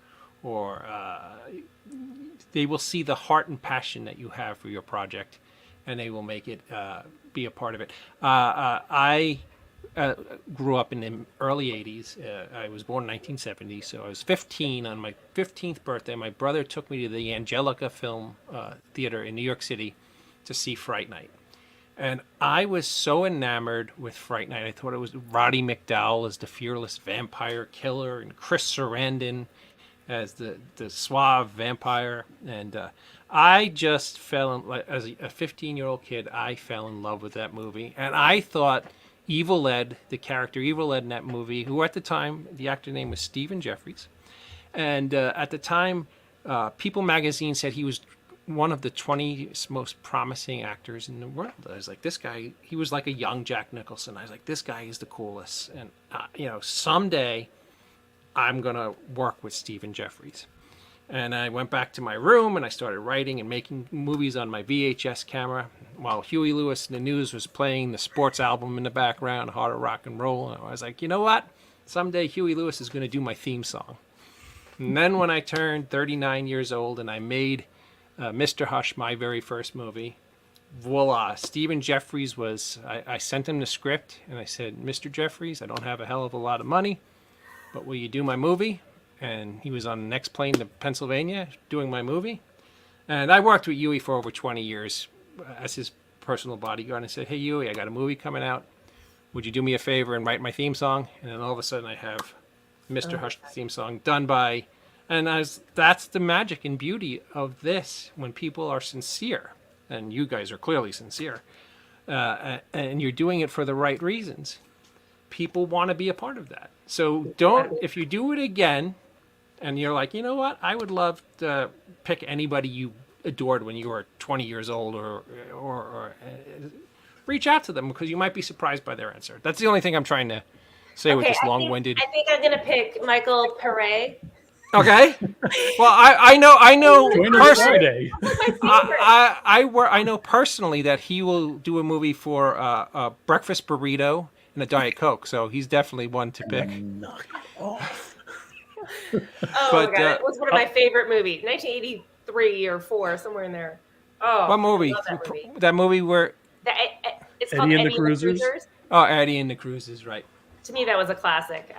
they will see the heart and passion that you have for your project, and they will make it be a part of it. I grew up in the early 80s. I was born in 1970, so I was 15. On my 15th birthday, my brother took me to the Angelica Film Theater in New York City to see Fright Night. And I was so enamored with Fright Night. I thought it was Roddy McDowall as the fearless vampire killer, and Chris Sarandon as the suave vampire. And I just fell in, as a 15-year-old kid, I fell in love with that movie. And I thought Evil Ed, the character Evil Ed in that movie, who at the time, the actor name was Stephen Jeffries. And at the time, People magazine said he was one of the 20 most promising actors in the world. I was like, this guy, he was like a young Jack Nicholson. I was like, this guy is the coolest. And, you know, someday I'm going to work with Stephen Jeffries. And I went back to my room and I started writing and making movies on my VHS camera while Huey Lewis in the News was playing the sports album in the background, Heart of Rock and Roll. And I was like, you know what? Someday Huey Lewis is going to do my theme song. And then when I turned 39 years old and I made Mr. Hush, my very first movie, voila, Stephen Jeffries was, I sent him the script and I said, Mr. Jeffries, I don't have a hell of a lot of money, but will you do my movie? And he was on the next plane to Pennsylvania doing my movie. And I worked with Huey for over 20 years as his personal bodyguard. And I said, hey, Huey, I got a movie coming out. Would you do me a favor and write my theme song? And then all of a sudden I have Mr. Hush theme song done by, and that's the magic and beauty of this, when people are sincere, and you guys are clearly sincere, and you're doing it for the right reasons. People want to be a part of that. So if you do it again, and you're like, you know what, I would love to pick anybody you adored when you were 20 years old, or reach out to them, because you might be surprised by their answer. That's the only thing I'm trying to say with this long-winded. I think I'm going to pick Michael Pare. Okay. Well, I know Friday. I know personally that he will do a movie for a breakfast burrito and a Diet Coke, so he's definitely one to pick. Knock off. Oh my God, it was one of my favorite movies, 1983 or 4, somewhere in there. Oh, what movie? That movie where it's called Eddie and the Cruisers. Oh, Eddie and the Cruisers, right? To me, that was a classic.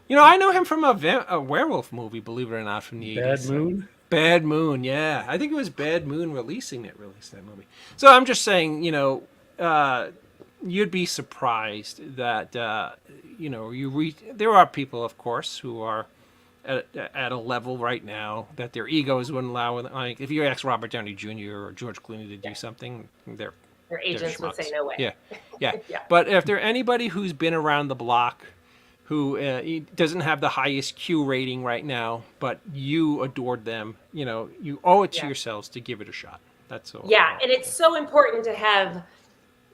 You know, I know him from a werewolf movie, believe it or not, from the 80s. Bad Moon? Bad Moon, yeah. I think it was Bad Moon released that movie. So I'm just saying, you know, you'd be surprised that, you know, there are people, of course, who are at a level right now that their egos wouldn't allow. Like, if you ask Robert Downey Jr. or George Clooney to do something, their agents would say no way. Yeah. But if there's anybody who's been around the block, who doesn't have the highest Q rating right now, but you adored them, you know, you owe it to yourselves to give it a shot. That's all. Yeah, and it's so important to have,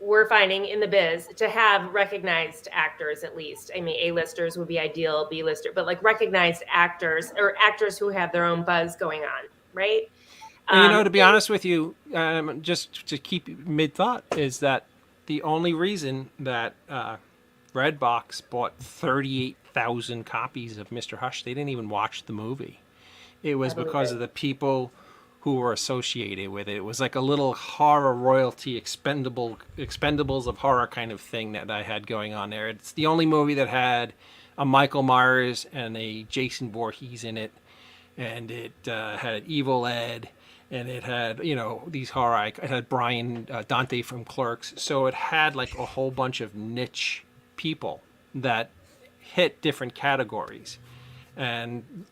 we're finding in the biz, to have recognized actors at least. I mean, A-listers would be ideal, B-lister, but like recognized actors, or actors who have their own buzz going on, right? And, you know, to be honest with you, just to keep mid-thought, is that the only reason that Redbox bought 38,000 copies of Mr. Hush, they didn't even watch the movie. It was because of the people who were associated with it. It was like a little horror royalty Expendables of horror kind of thing that I had going on there. It's the only movie that had a Michael Myers and a Jason Voorhees in it, and it had Evil Ed, and it had, you know, these horror. It had Brian Dante from Clerks, so it had like a whole bunch of niche people that hit different categories. And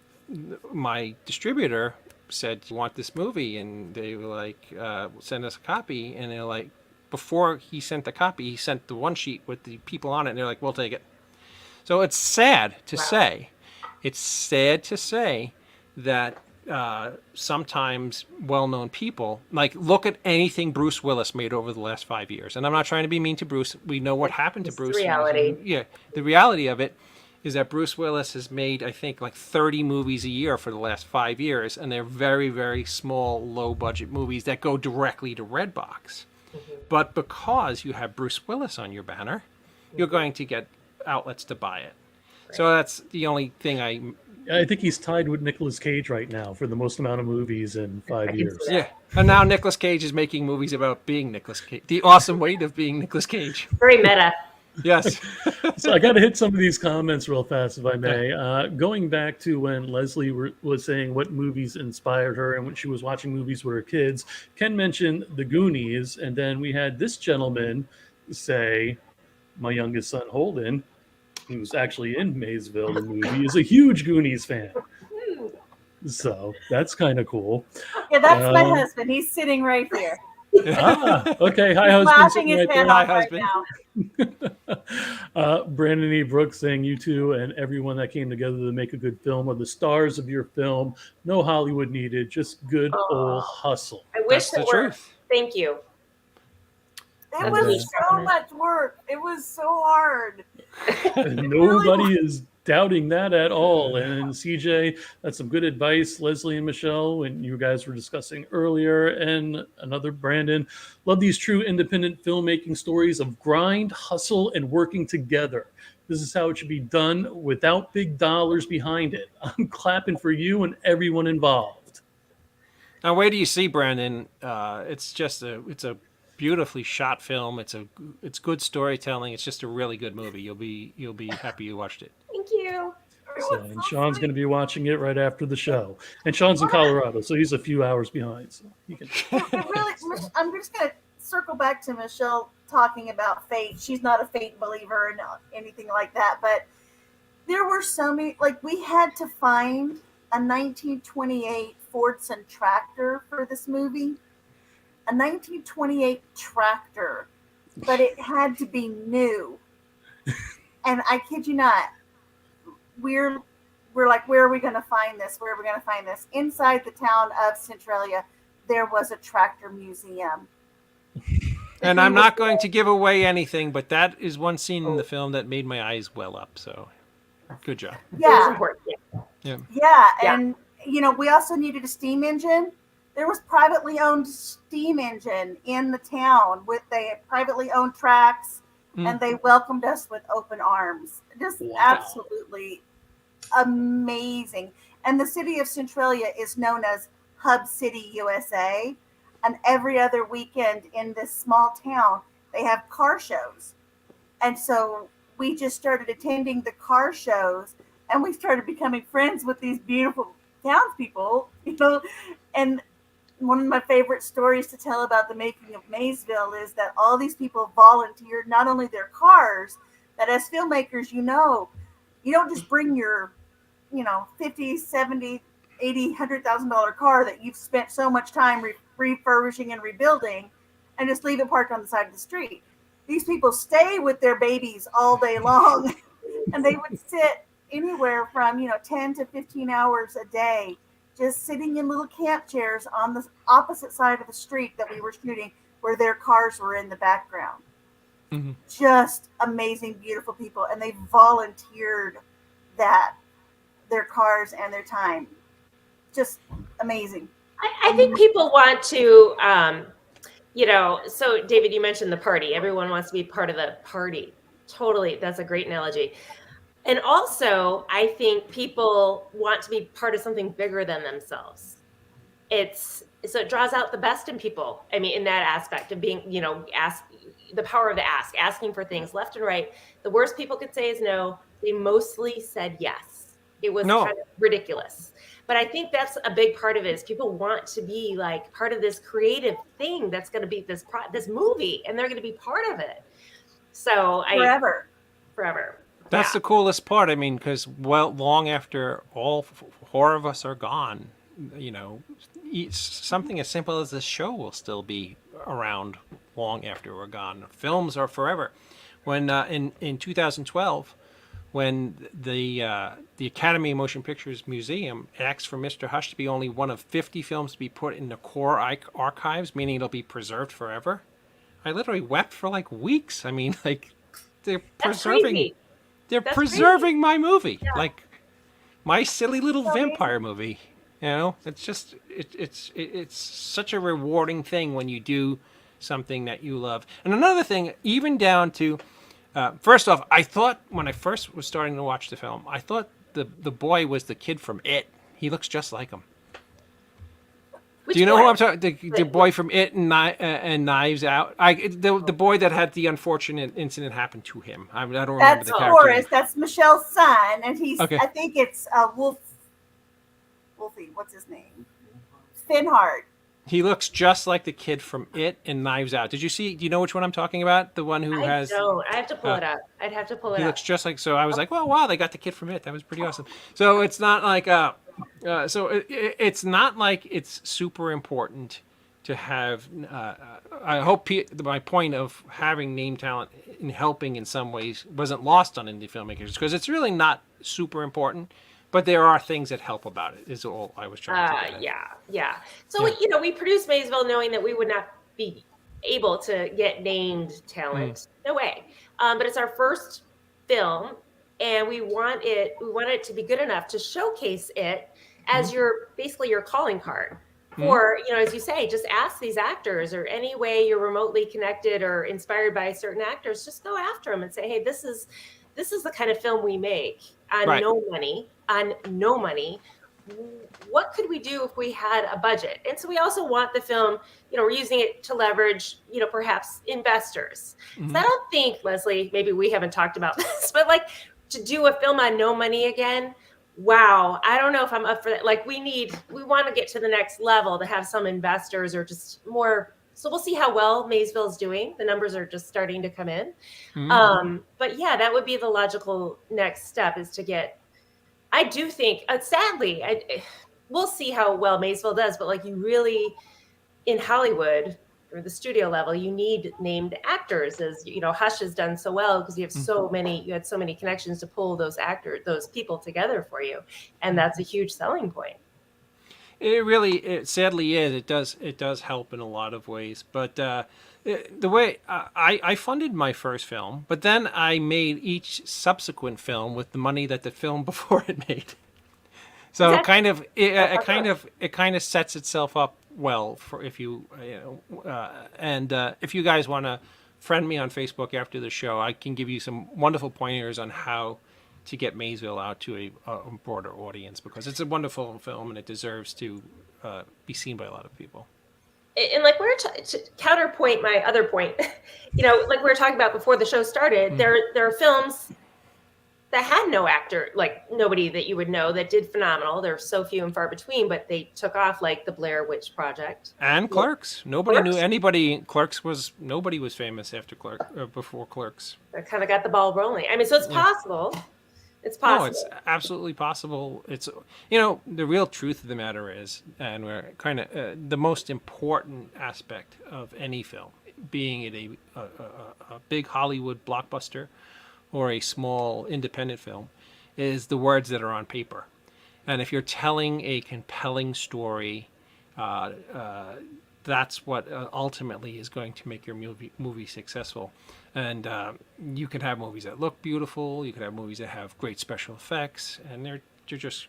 my distributor said, you want this movie? And they were like, send us a copy. And they're like, before he sent the copy, he sent the one sheet with the people on it, and they're like, we'll take it. So it's sad to say, that sometimes well-known people, like look at anything Bruce Willis made over the last 5 years. And I'm not trying to be mean to Bruce. We know what happened to It's Bruce. the reality. Yeah. The reality of it is that Bruce Willis has made, I think, like 30 movies a year for the last 5 years. And they're very, very small, low-budget movies that go directly to Redbox. But because you have Bruce Willis on your banner, you're going to get outlets to buy it. So that's the only thing I think he's tied with Nicolas Cage right now for the most amount of movies in 5 years. Yeah, and now Nicolas Cage is making movies about being Nicolas Cage. The awesome weight of being Nicolas Cage. Very meta. Yes. So I got to hit some of these comments real fast, if I may. Going back to when Leslie was saying what movies inspired her and when she was watching movies with her kids, Ken mentioned The Goonies, and then we had this gentleman say, my youngest son Holden, who's actually in Maysville, the movie, is a huge Goonies fan. So that's kind of cool. Yeah, that's my husband. He's sitting right here. Okay. Hi, He's husband. laughing Sitting his right head there. off Hi, right husband. now. Brandon E. Brooks saying you two and everyone that came together to make a good film are the stars of your film. No Hollywood needed, just good old hustle. I wish That's the that were. truth. Thank you. It was so much work. It was so hard. Nobody is doubting that at all. And CJ, that's some good advice, Leslie and Michele, when you guys were discussing earlier. And another Brandon, love these true independent filmmaking stories of grind, hustle, and working together. This is how it should be done without big dollars behind it. I'm clapping for you and everyone involved. Now, where do you see Brandon? It's a beautifully shot film. It's good storytelling. It's just a really good movie. You'll be happy you watched it. Thank you. So, and Sean's going to be watching it right after the show. And Sean's in Colorado, so he's a few hours behind. So he can. I'm just going to circle back to Michele talking about fate. She's not a fate believer and anything like that, but there were so many. Like, we had to find a 1928 Fordson tractor for this movie. A 1928 tractor, but it had to be new. And I kid you not, we're like, where are we going to find this? Where are we going to find this? Inside the town of Centralia, there was a tractor museum. And I'm not going to give away anything, but that is one scene in the film that made my eyes well up. So, good job. Yeah. Yeah. Yeah. And, we also needed a steam engine. There was privately owned steam engine in the town with privately owned tracks, and they welcomed us with open arms. Just absolutely amazing. And the city of Centralia is known as Hub City, USA. And every other weekend in this small town, they have car shows. And so we just started attending the car shows, and we started becoming friends with these beautiful townspeople, and one of my favorite stories to tell about the making of Maysville is that all these people volunteered not only their cars, but as filmmakers, you don't just bring your, $50, $70, $80, $100,000 car that you've spent so much time refurbishing and rebuilding and just leave it parked on the side of the street. These people stay with their babies all day long, and they would sit anywhere from, 10 to 15 hours a day just sitting in little camp chairs on the opposite side of the street that we were shooting, where their cars were in the background. Mm-hmm. Just amazing, beautiful people. And they volunteered their cars and their time. Just amazing. I think people want to, so David, you mentioned the party. Everyone wants to be part of the party. Totally. That's a great analogy. And also, I think people want to be part of something bigger than themselves. So it draws out the best in people. I mean, in that aspect of being, the power of the asking for things left and right. The worst people could say is no. They mostly said yes. It was kind of ridiculous. But I think that's a big part of it is people want to be like part of this creative thing that's going to be this movie, and they're going to be part of it. So forever. That's the coolest part. I mean, because long after all four of us are gone, something as simple as this show will still be around long after we're gone. Films are forever. When in 2012, when the Academy of Motion Pictures Museum asked for Mr. Hush to be only one of 50 films to be put in the core archives, meaning it'll be preserved forever. I literally wept for like weeks. I mean, like they're That's preserving, crazy. they're That's preserving my movie, Yeah. like my silly little So vampire movie. You know, it's just it's such a rewarding thing when you do something that you love. And another thing, even down to first off, I thought when I first was starting to watch the film, I thought the boy was the kid from It. He looks just like him. Do you know who I'm talking? The boy from It and Knives Out. The boy that had the unfortunate incident happen to him. I don't remember That's the character. Horace. That's Michelle's son, and he's. Okay. I think it's Wolfie. What's his name? Finhart. He looks just like the kid from It and Knives Out. Did you see? Do you know which one I'm talking about? The one who has. I don't. I have to pull it up. I'd have to pull it He up. looks just like. So I was like, well, wow, they got the kid from It. That was pretty awesome. So it's not like. It's not like it's super important to have. I hope my point of having name talent in helping in some ways wasn't lost on indie filmmakers, because it's really not super important. But there are things that help about it, is all I was trying to get at. Yeah. So, Yeah. we produced Maysville knowing that we would not be able to get named talent. No way. But it's our first film, and we want it to be good enough to showcase it as basically your calling card. Or, as you say, just ask these actors, or any way you're remotely connected or inspired by certain actors, just go after them and say, hey, this is the kind of film we make on no money. What could we do if we had a budget? And so we also want the film, we're using it to leverage, perhaps investors. So I don't think, Leslie, maybe we haven't talked about this, but like to do a film on no money again, wow, I don't know if I'm up for that. Like we want to get to the next level to have some investors or just more. So we'll see how well Maysville is doing. The numbers are just starting to come in. But yeah, that would be the logical next step, is to get, I do think, sadly, we'll see how well Maysville does, but like you really, in Hollywood or the studio level, you need named actors, as Hush has done so well, because you have you had so many connections to pull those people together for you. And that's a huge selling point. It sadly is. It does help in a lot of ways. But the way I funded my first film, but then I made each subsequent film with the money that the film before it made. So it kind of sets itself up well for if you if you guys want to friend me on Facebook after the show, I can give you some wonderful pointers on how to get Maysville out to a broader audience, because it's a wonderful film and it deserves to be seen by a lot of people. And like we're to counterpoint my other point, like we were talking about before the show started, there are films that had no actor, like nobody that you would know, that did phenomenal. They're so few and far between, but they took off, like the Blair Witch Project and Clerks. Nobody knew anybody. Nobody was famous after before Clerks. That kind of got the ball rolling. I mean, so it's possible. It's possible. No, it's absolutely possible. It's the real truth of the matter is, and we're kind of the most important aspect of any film, being it a big Hollywood blockbuster or a small independent film, is the words that are on paper. And if you're telling a compelling story, that's what ultimately is going to make your movie successful. And you can have movies that look beautiful. You can have movies that have great special effects, and they're just,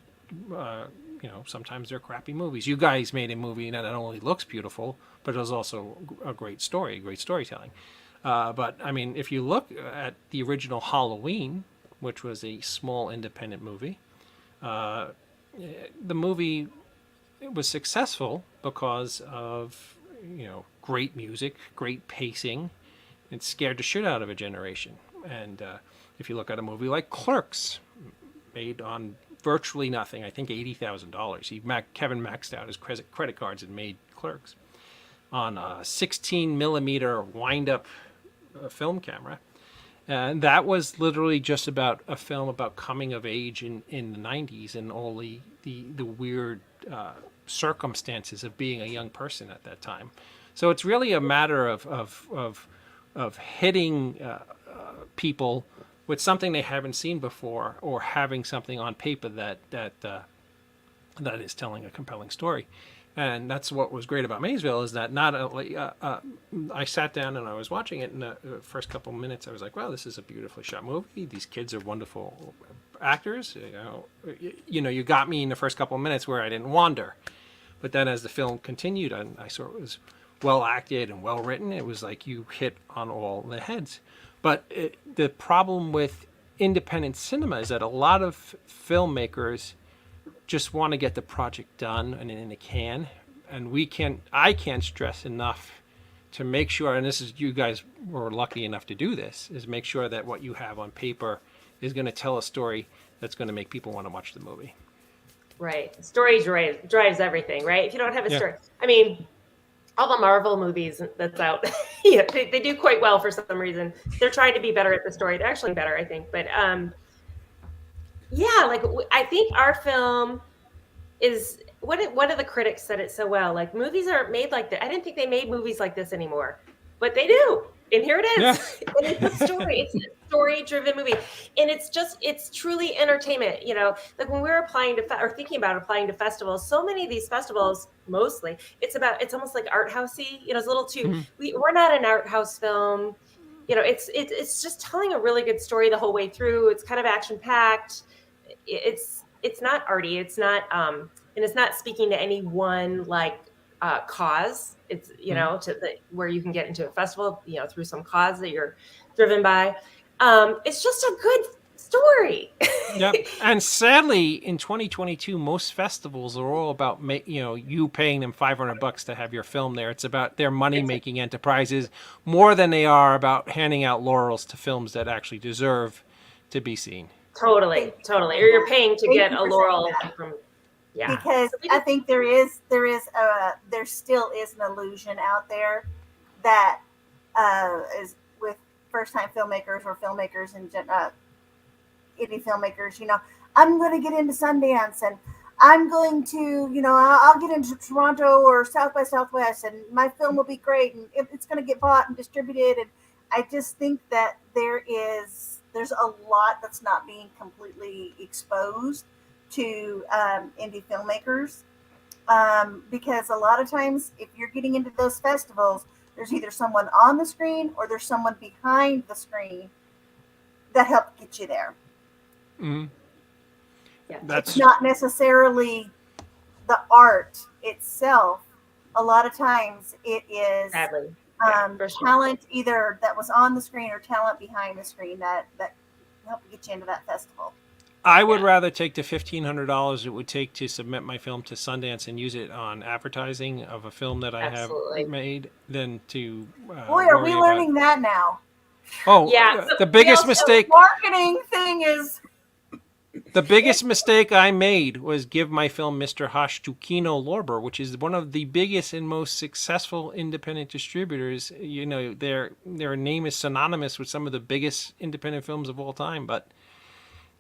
sometimes they're crappy movies. You guys made a movie that not only looks beautiful, but it was also a great story, great storytelling. But I mean, if you look at the original Halloween, which was a small independent movie, the movie was successful because of great music, great pacing. It scared the shit out of a generation. And if you look at a movie like Clerks, made on virtually nothing, I think $80,000. Kevin maxed out his credit cards and made Clerks on a 16 millimeter wind-up film camera. And that was literally just about a film about coming of age in the 90s and all the weird circumstances of being a young person at that time. So it's really a matter of hitting people with something they haven't seen before, or having something on paper that is telling a compelling story. And that's what was great about Maysville, is that not only I sat down and I was watching it, in the first couple of minutes I was like, wow, this is a beautifully shot movie. These kids are wonderful actors. You got me in the first couple of minutes where I didn't wander. But then as the film continued, and I saw it was well acted and well written, it was like you hit on all the heads. But the problem with independent cinema is that a lot of filmmakers just want to get the project done and in a can. And I can't stress enough to make sure, and this is, you guys were lucky enough to do this, is make sure that what you have on paper is going to tell a story that's going to make people want to watch the movie. Right. Story drives everything, right? If you don't have a story, I mean, all the Marvel movies that's out, they do quite well for some reason. They're trying to be better at the story. They're actually better, I think. But like I think our film is, one of the critics said it so well. Like, movies aren't made like that. I didn't think they made movies like this anymore, but they do. And here it is. Yeah. And it's a story. It's a story-driven movie, and it's truly entertainment. Like when we were applying to or thinking about applying to festivals, so many of these festivals, mostly, it's almost like art housey. It's a little too. We're not an art house film. It's just telling a really good story the whole way through. It's kind of action packed. It's not arty. It's not and it's not speaking to any one cause. It's where you can get into a festival through some cause that you're driven by. It's just a good story. Yep. And sadly, in 2022, most festivals are all about you paying them $500 to have your film there. It's about their money-making enterprises more than they are about handing out laurels to films that actually deserve to be seen. Totally. Or you're paying to get a laurel from. Yeah. Because I think there still is an illusion out there that is with first-time filmmakers or filmmakers and indie filmmakers. I'm going to get into Sundance, and I'm going to, I'll get into Toronto or South by Southwest, and my film will be great, and it's going to get bought and distributed. And I just think that there's a lot that's not being completely exposed to indie filmmakers, because a lot of times if you're getting into those festivals, there's either someone on the screen or there's someone behind the screen that helped get you there. Mm-hmm. Yeah. It's not necessarily the art itself. A lot of times it is talent either that was on the screen or talent behind the screen that helped get you into that festival. I would rather take the $1,500 it would take to submit my film to Sundance and use it on advertising of a film that I have made than to. Boy, are we learning that now? Oh, yeah. The biggest mistake. Marketing thing is. The biggest mistake I made was give my film Mr. Hush to Kino Lorber, which is one of the biggest and most successful independent distributors. Their name is synonymous with some of the biggest independent films of all time, but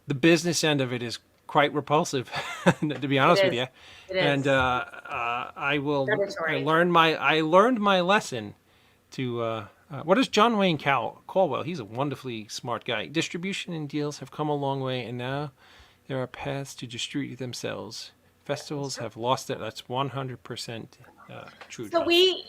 the business end of it is quite repulsive, to be honest with you. And I learned my lesson to. What is John Wayne Caldwell? He's a wonderfully smart guy. Distribution and deals have come a long way, and now there are paths to distribute themselves. Festivals have lost it. That's 100% true. So we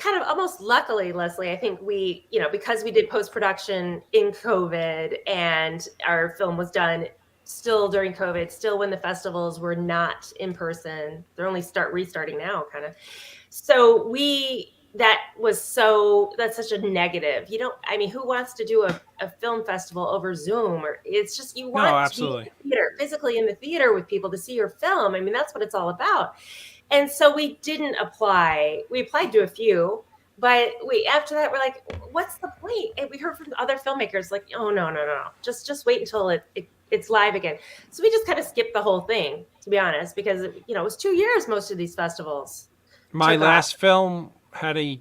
kind of almost luckily, Leslie, I think we, because we did post-production in COVID and our film was done still during COVID, still when the festivals were not in person. They're only restarting now, kind of. So that's such a negative. Who wants to do a film festival over Zoom? Or it's just, you want to be in the theater, physically in the theater with people to see your film. That's what it's all about. And so we didn't apply. We applied to a few, but after that, we're like, what's the point? And we heard from other filmmakers like, oh, no. Just wait until it's live again. So we just kind of skipped the whole thing, to be honest, because, it was 2 years, most of these festivals. My last film had a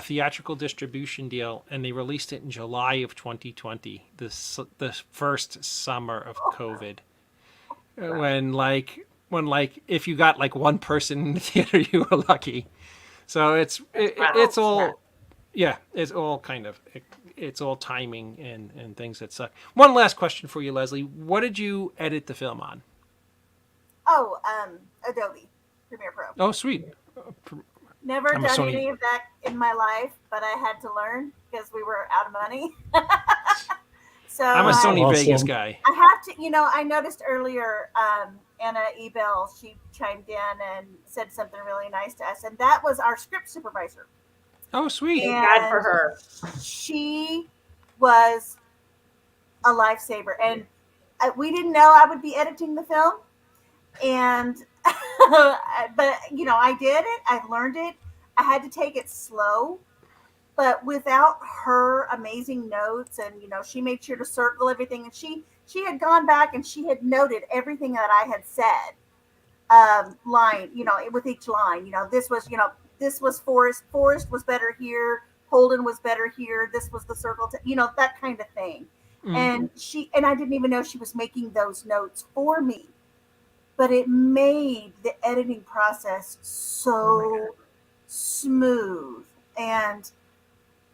theatrical distribution deal, and they released it in July of 2020, the first summer of COVID. Wow. When if you got one person in the theater, you were lucky. So it's all Yeah, it's all kind of it's all timing and things that suck. One last question for you, Leslie. What did you edit the film on? Oh, Adobe Premiere Pro. Oh, sweet. Never I'm a done Sony. any of that in my life, but I had to learn because we were out of money. So I'm a Sony Awesome. Vegas guy. I have to, I noticed earlier Anna Ebel, she chimed in and said something really nice to us, and that was our script supervisor. Oh, sweet. Thank God for her. She was a lifesaver, and we didn't know I would be editing the film, and but I did it. I learned it. I had to take it slow, but without her amazing notes, and she made sure to circle everything, and she had gone back and she had noted everything that I had said, line, with each line. This was Forrest was better here, Holden was better here, this was the circle, that kind of thing. And I didn't even know she was making those notes for me, but it made the editing process so smooth. And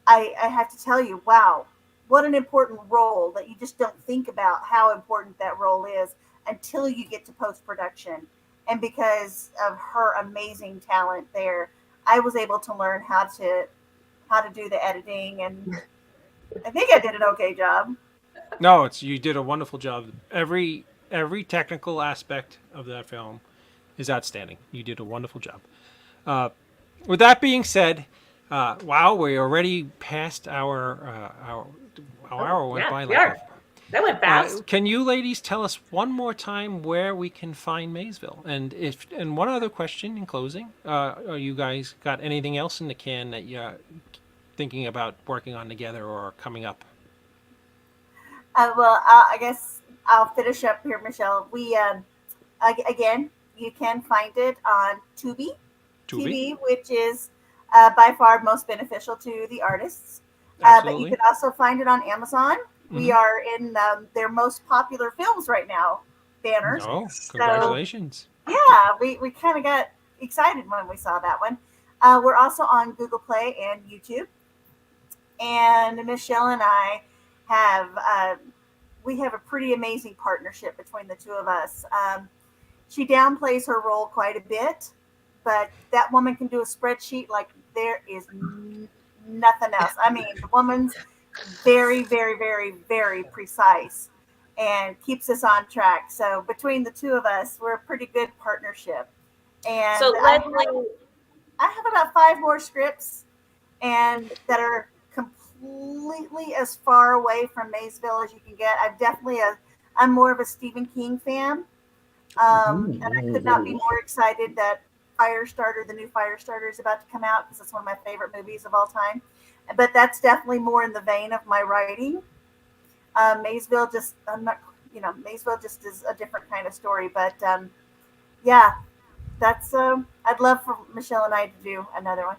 I have to tell you, wow, what an important role that you just don't think about how important that role is until you get to post-production. And because of her amazing talent there, I was able to learn how to do the editing, and I think I did an okay job. No, you did a wonderful job. Every technical aspect of that film is outstanding. You did a wonderful job. With that being said, wow, we're already past our hour went by like a, that went fast. can you ladies tell us one more time where we can find Maysville? And one other question in closing: are you guys got anything else in the can that you're thinking about working on together or coming up? Well, I guess I'll finish up here, Michele. We again, you can find it on Tubi TV, which is by far most beneficial to the artists. But you can also find it on Amazon. We are in their most popular films right now banners. Oh, congratulations. So, yeah, we kind of got excited when we saw that one. We're also on Google Play and YouTube. And Michele and I have we have a pretty amazing partnership between the two of us. She downplays her role quite a bit, but that woman can do a spreadsheet like there is nothing else. I mean, the woman's very, very, very, very precise and keeps us on track. So between the two of us, we're a pretty good partnership. And so I have about 5 more scripts and that are completely as far away from Maysville as you can get. I'm more of a Stephen King fan. And I could not be more excited that the new Firestarter is about to come out because it's one of my favorite movies of all time. But that's definitely more in the vein of my writing. Maysville just is a different kind of story. But yeah, that's I'd love for Michele and I to do another one.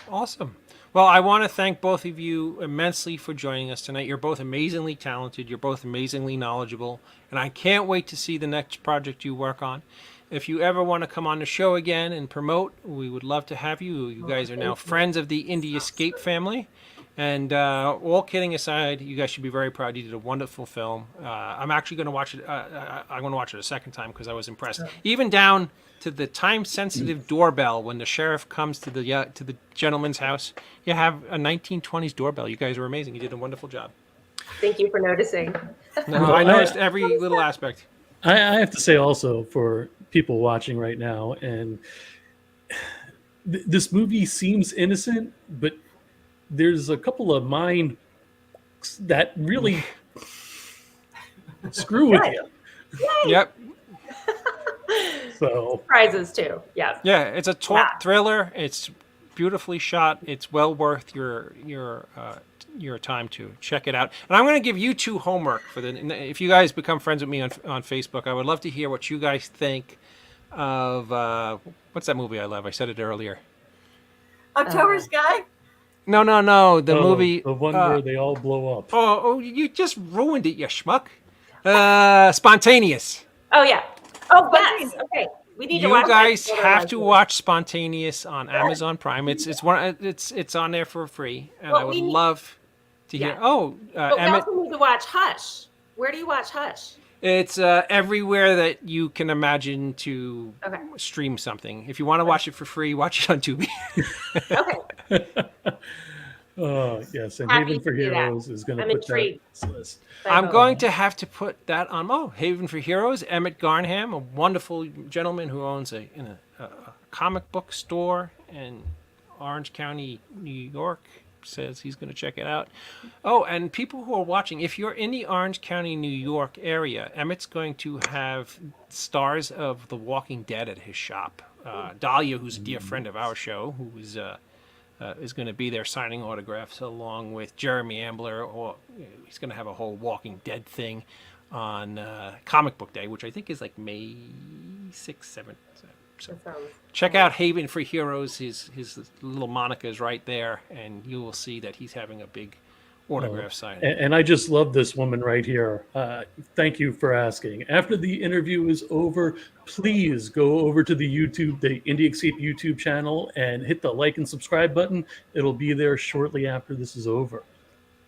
Awesome. Well, I want to thank both of you immensely for joining us tonight. You're both amazingly talented. You're both amazingly knowledgeable. And I can't wait to see the next project you work on. If you ever want to come on the show again and promote, we would love to have you. You guys are now friends of the Indie Escape family. And all kidding aside, you guys should be very proud. You did a wonderful film. I'm actually going to watch it. I'm going to watch it a second time because I was impressed. Even down to the time-sensitive doorbell when the sheriff comes to the gentleman's house. You have a 1920s doorbell. You guys are amazing. You did a wonderful job. Thank you for noticing. No, I noticed every little aspect. I have to say also for people watching right now, and this movie seems innocent, but there's a couple of mind that really screw with you. Yay. Yep. So Prizes too. Yeah. Yeah, it's a thriller. It's beautifully shot. It's well worth your time to check it out. And I'm going to give you two homework if you guys become friends with me on Facebook. I would love to hear what you guys think of what's that movie I love? I said it earlier. October Sky? No. The movie. The one where they all blow up. Oh, you just ruined it, you schmuck. Spontaneous. Oh yeah. Oh yes. Okay. We need to You watch guys that have to together. watch Spontaneous on Amazon Prime. It's on there for free, and Well, I would we need- love to hear. Yeah. Oh, But we Emmett, also need to watch Hush. Where do you watch Hush? it's everywhere that you can imagine to Okay. stream something. If you want to watch it for free, watch it on Tubi. Okay. Yes, and Happy Haven for to do that. Heroes is going to I'm put that on intrigued. this list. I'm going to have to put that on. Oh, Haven for Heroes. Emmett Garnham, a wonderful gentleman who owns a comic book store in Orange County, New York, says he's going to check it out. Oh, and people who are watching, if you're in the Orange County, New York area, Emmett's going to have stars of The Walking Dead at his shop. Dahlia, who's a dear friend of our show, who is going to be there signing autographs along with Jeremy Ambler. Or he's going to have a whole Walking Dead thing on Comic Book Day, which I think is like May 6th, 7th. So check out Haven for Heroes. His little Monica is right there, and you will see that he's having a big autograph signing. And I just love this woman right here. Thank you for asking. After the interview is over, please go over to the Indie Escape YouTube channel and hit the like and subscribe button. It'll be there shortly after this is over.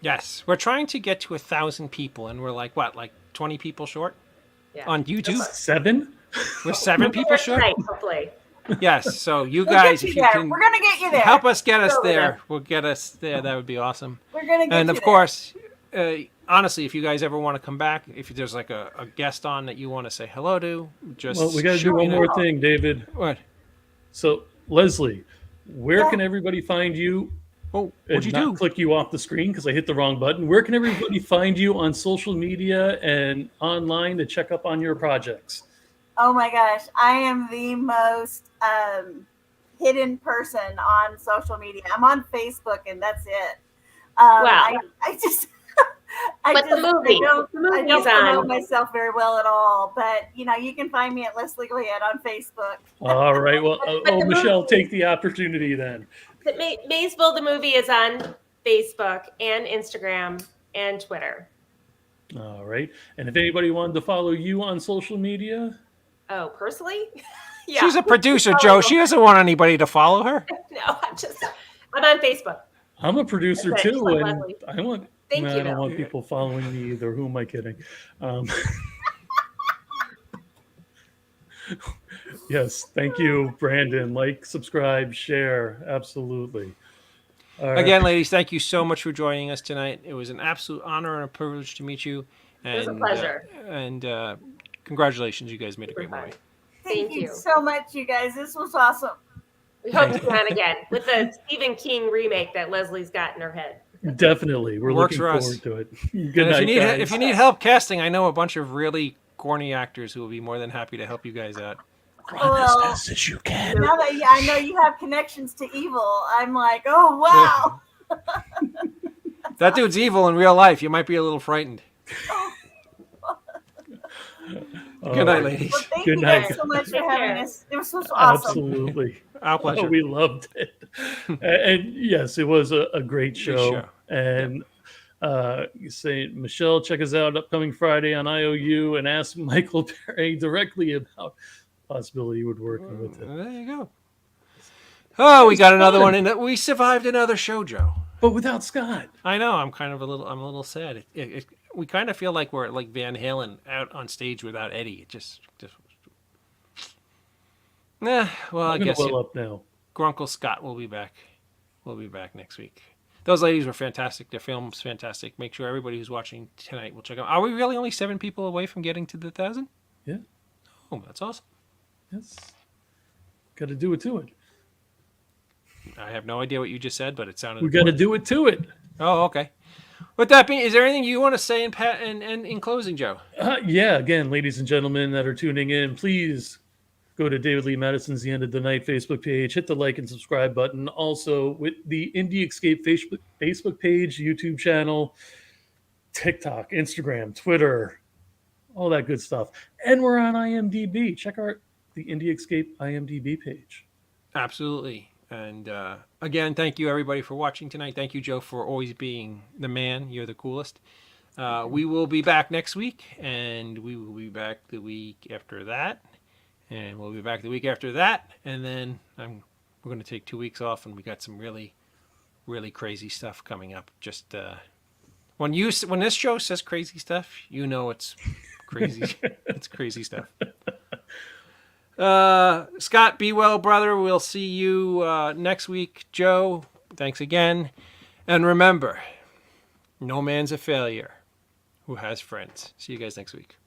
Yes, we're trying to get to 1,000 people, and we're like 20 people short on YouTube. 7? We're 7 people short. Right, hopefully. Yes, so you We'll guys, get if you you there. can We're gonna get you there. help us get us Go there, there. we'll get us there. That would be awesome. We're gonna get And you of there. course, honestly, if you guys ever want to come back, if there's like a guest on that you want to say hello to, just Well, we got to do shoot me one a- more thing, David. What? So, Leslie, where Yeah. can everybody find you? Oh, And what'd you not do? click you off the screen because I hit the wrong button. Where can everybody find you on social media and online to check up on your projects? Oh my gosh, I am the most hidden person on social media. I'm on Facebook, and that's it. Wow. I just, But the movie. I don't movie's promote on. myself very well at all. But you can find me at Leslie Goyette on Facebook. All right. Well, But the Michele, movie- take the opportunity then. Maysville, the movie, is on Facebook and Instagram and Twitter. All right. And if anybody wanted to follow you on social media, Oh, personally? Yeah. She's a producer, Joe. She doesn't want anybody to follow her. No, I'm on Facebook. I'm a producer That's it. too, Just like and Leslie. I want. Thank no, you, I don't though. want people following me either. Who am I kidding? Yes, thank you, Brandon. Like, subscribe, share. Absolutely. All right. Again, ladies, thank you so much for joining us tonight. It was an absolute honor and a privilege to meet you. And, was a pleasure. Congratulations, you guys made a Super great fun. movie. Thank Thank you you. so much, you guys. This was awesome. We hope to be on again with the Stephen King remake that Leslie's got in her head. Definitely, we're Works looking for us. forward to it. And Good night, guys. if you need help casting, I know a bunch of really corny actors who will be more than happy to help you guys out. Run Well, as fast as you can. Now that I know you have connections to evil, I'm like, oh wow. That dude's evil in real life. You might be a little frightened. Good night, ladies. Well, thank Good you night. guys so much for Take having care. us. It was so awesome. Absolutely. Our pleasure. Oh, we loved it. And yes, it was a great show. And you say, Michele, check us out upcoming Friday on IOU and ask Michael Perry directly about possibility with working with it. There you go. Oh, we got another one in. We survived another show, Joe. But without Scott. I know. I'm a little sad. We kind of feel like we're like Van Halen out on stage without Eddie. It just. Well, I I'm guess well up now. Grunkle Scott will be back. We'll be back next week. Those ladies were fantastic. Their film's fantastic. Make sure everybody who's watching tonight will check out. Are we really only 7 people away from getting to the 1,000? Yeah. Oh, that's awesome. Yes. Got to do it to it. I have no idea what you just said, but it sounded. We got to do it to it. Oh, okay. With that being, is there anything you want to say in closing, Joe? Yeah, again, ladies and gentlemen that are tuning in, please go to David Lee Madison's The End of the Night Facebook page, hit the like and subscribe button. Also, with the Indie Escape Facebook page, YouTube channel, TikTok, Instagram, Twitter, all that good stuff. And we're on IMDb. Check out the Indie Escape IMDb page. Absolutely. And again, thank you everybody for watching tonight. Thank you, Joe, for always being the man. You're the coolest. We will be back next week, and we will be back the week after that. And we'll be back the week after that. And then we're going to take 2 weeks off, and we got some really, really crazy stuff coming up. Just when this show says crazy stuff, you know it's crazy. It's crazy stuff. Scott, be well, brother. We'll see you next week. Joe, thanks again. And remember, no man's a failure who has friends. See you guys next week.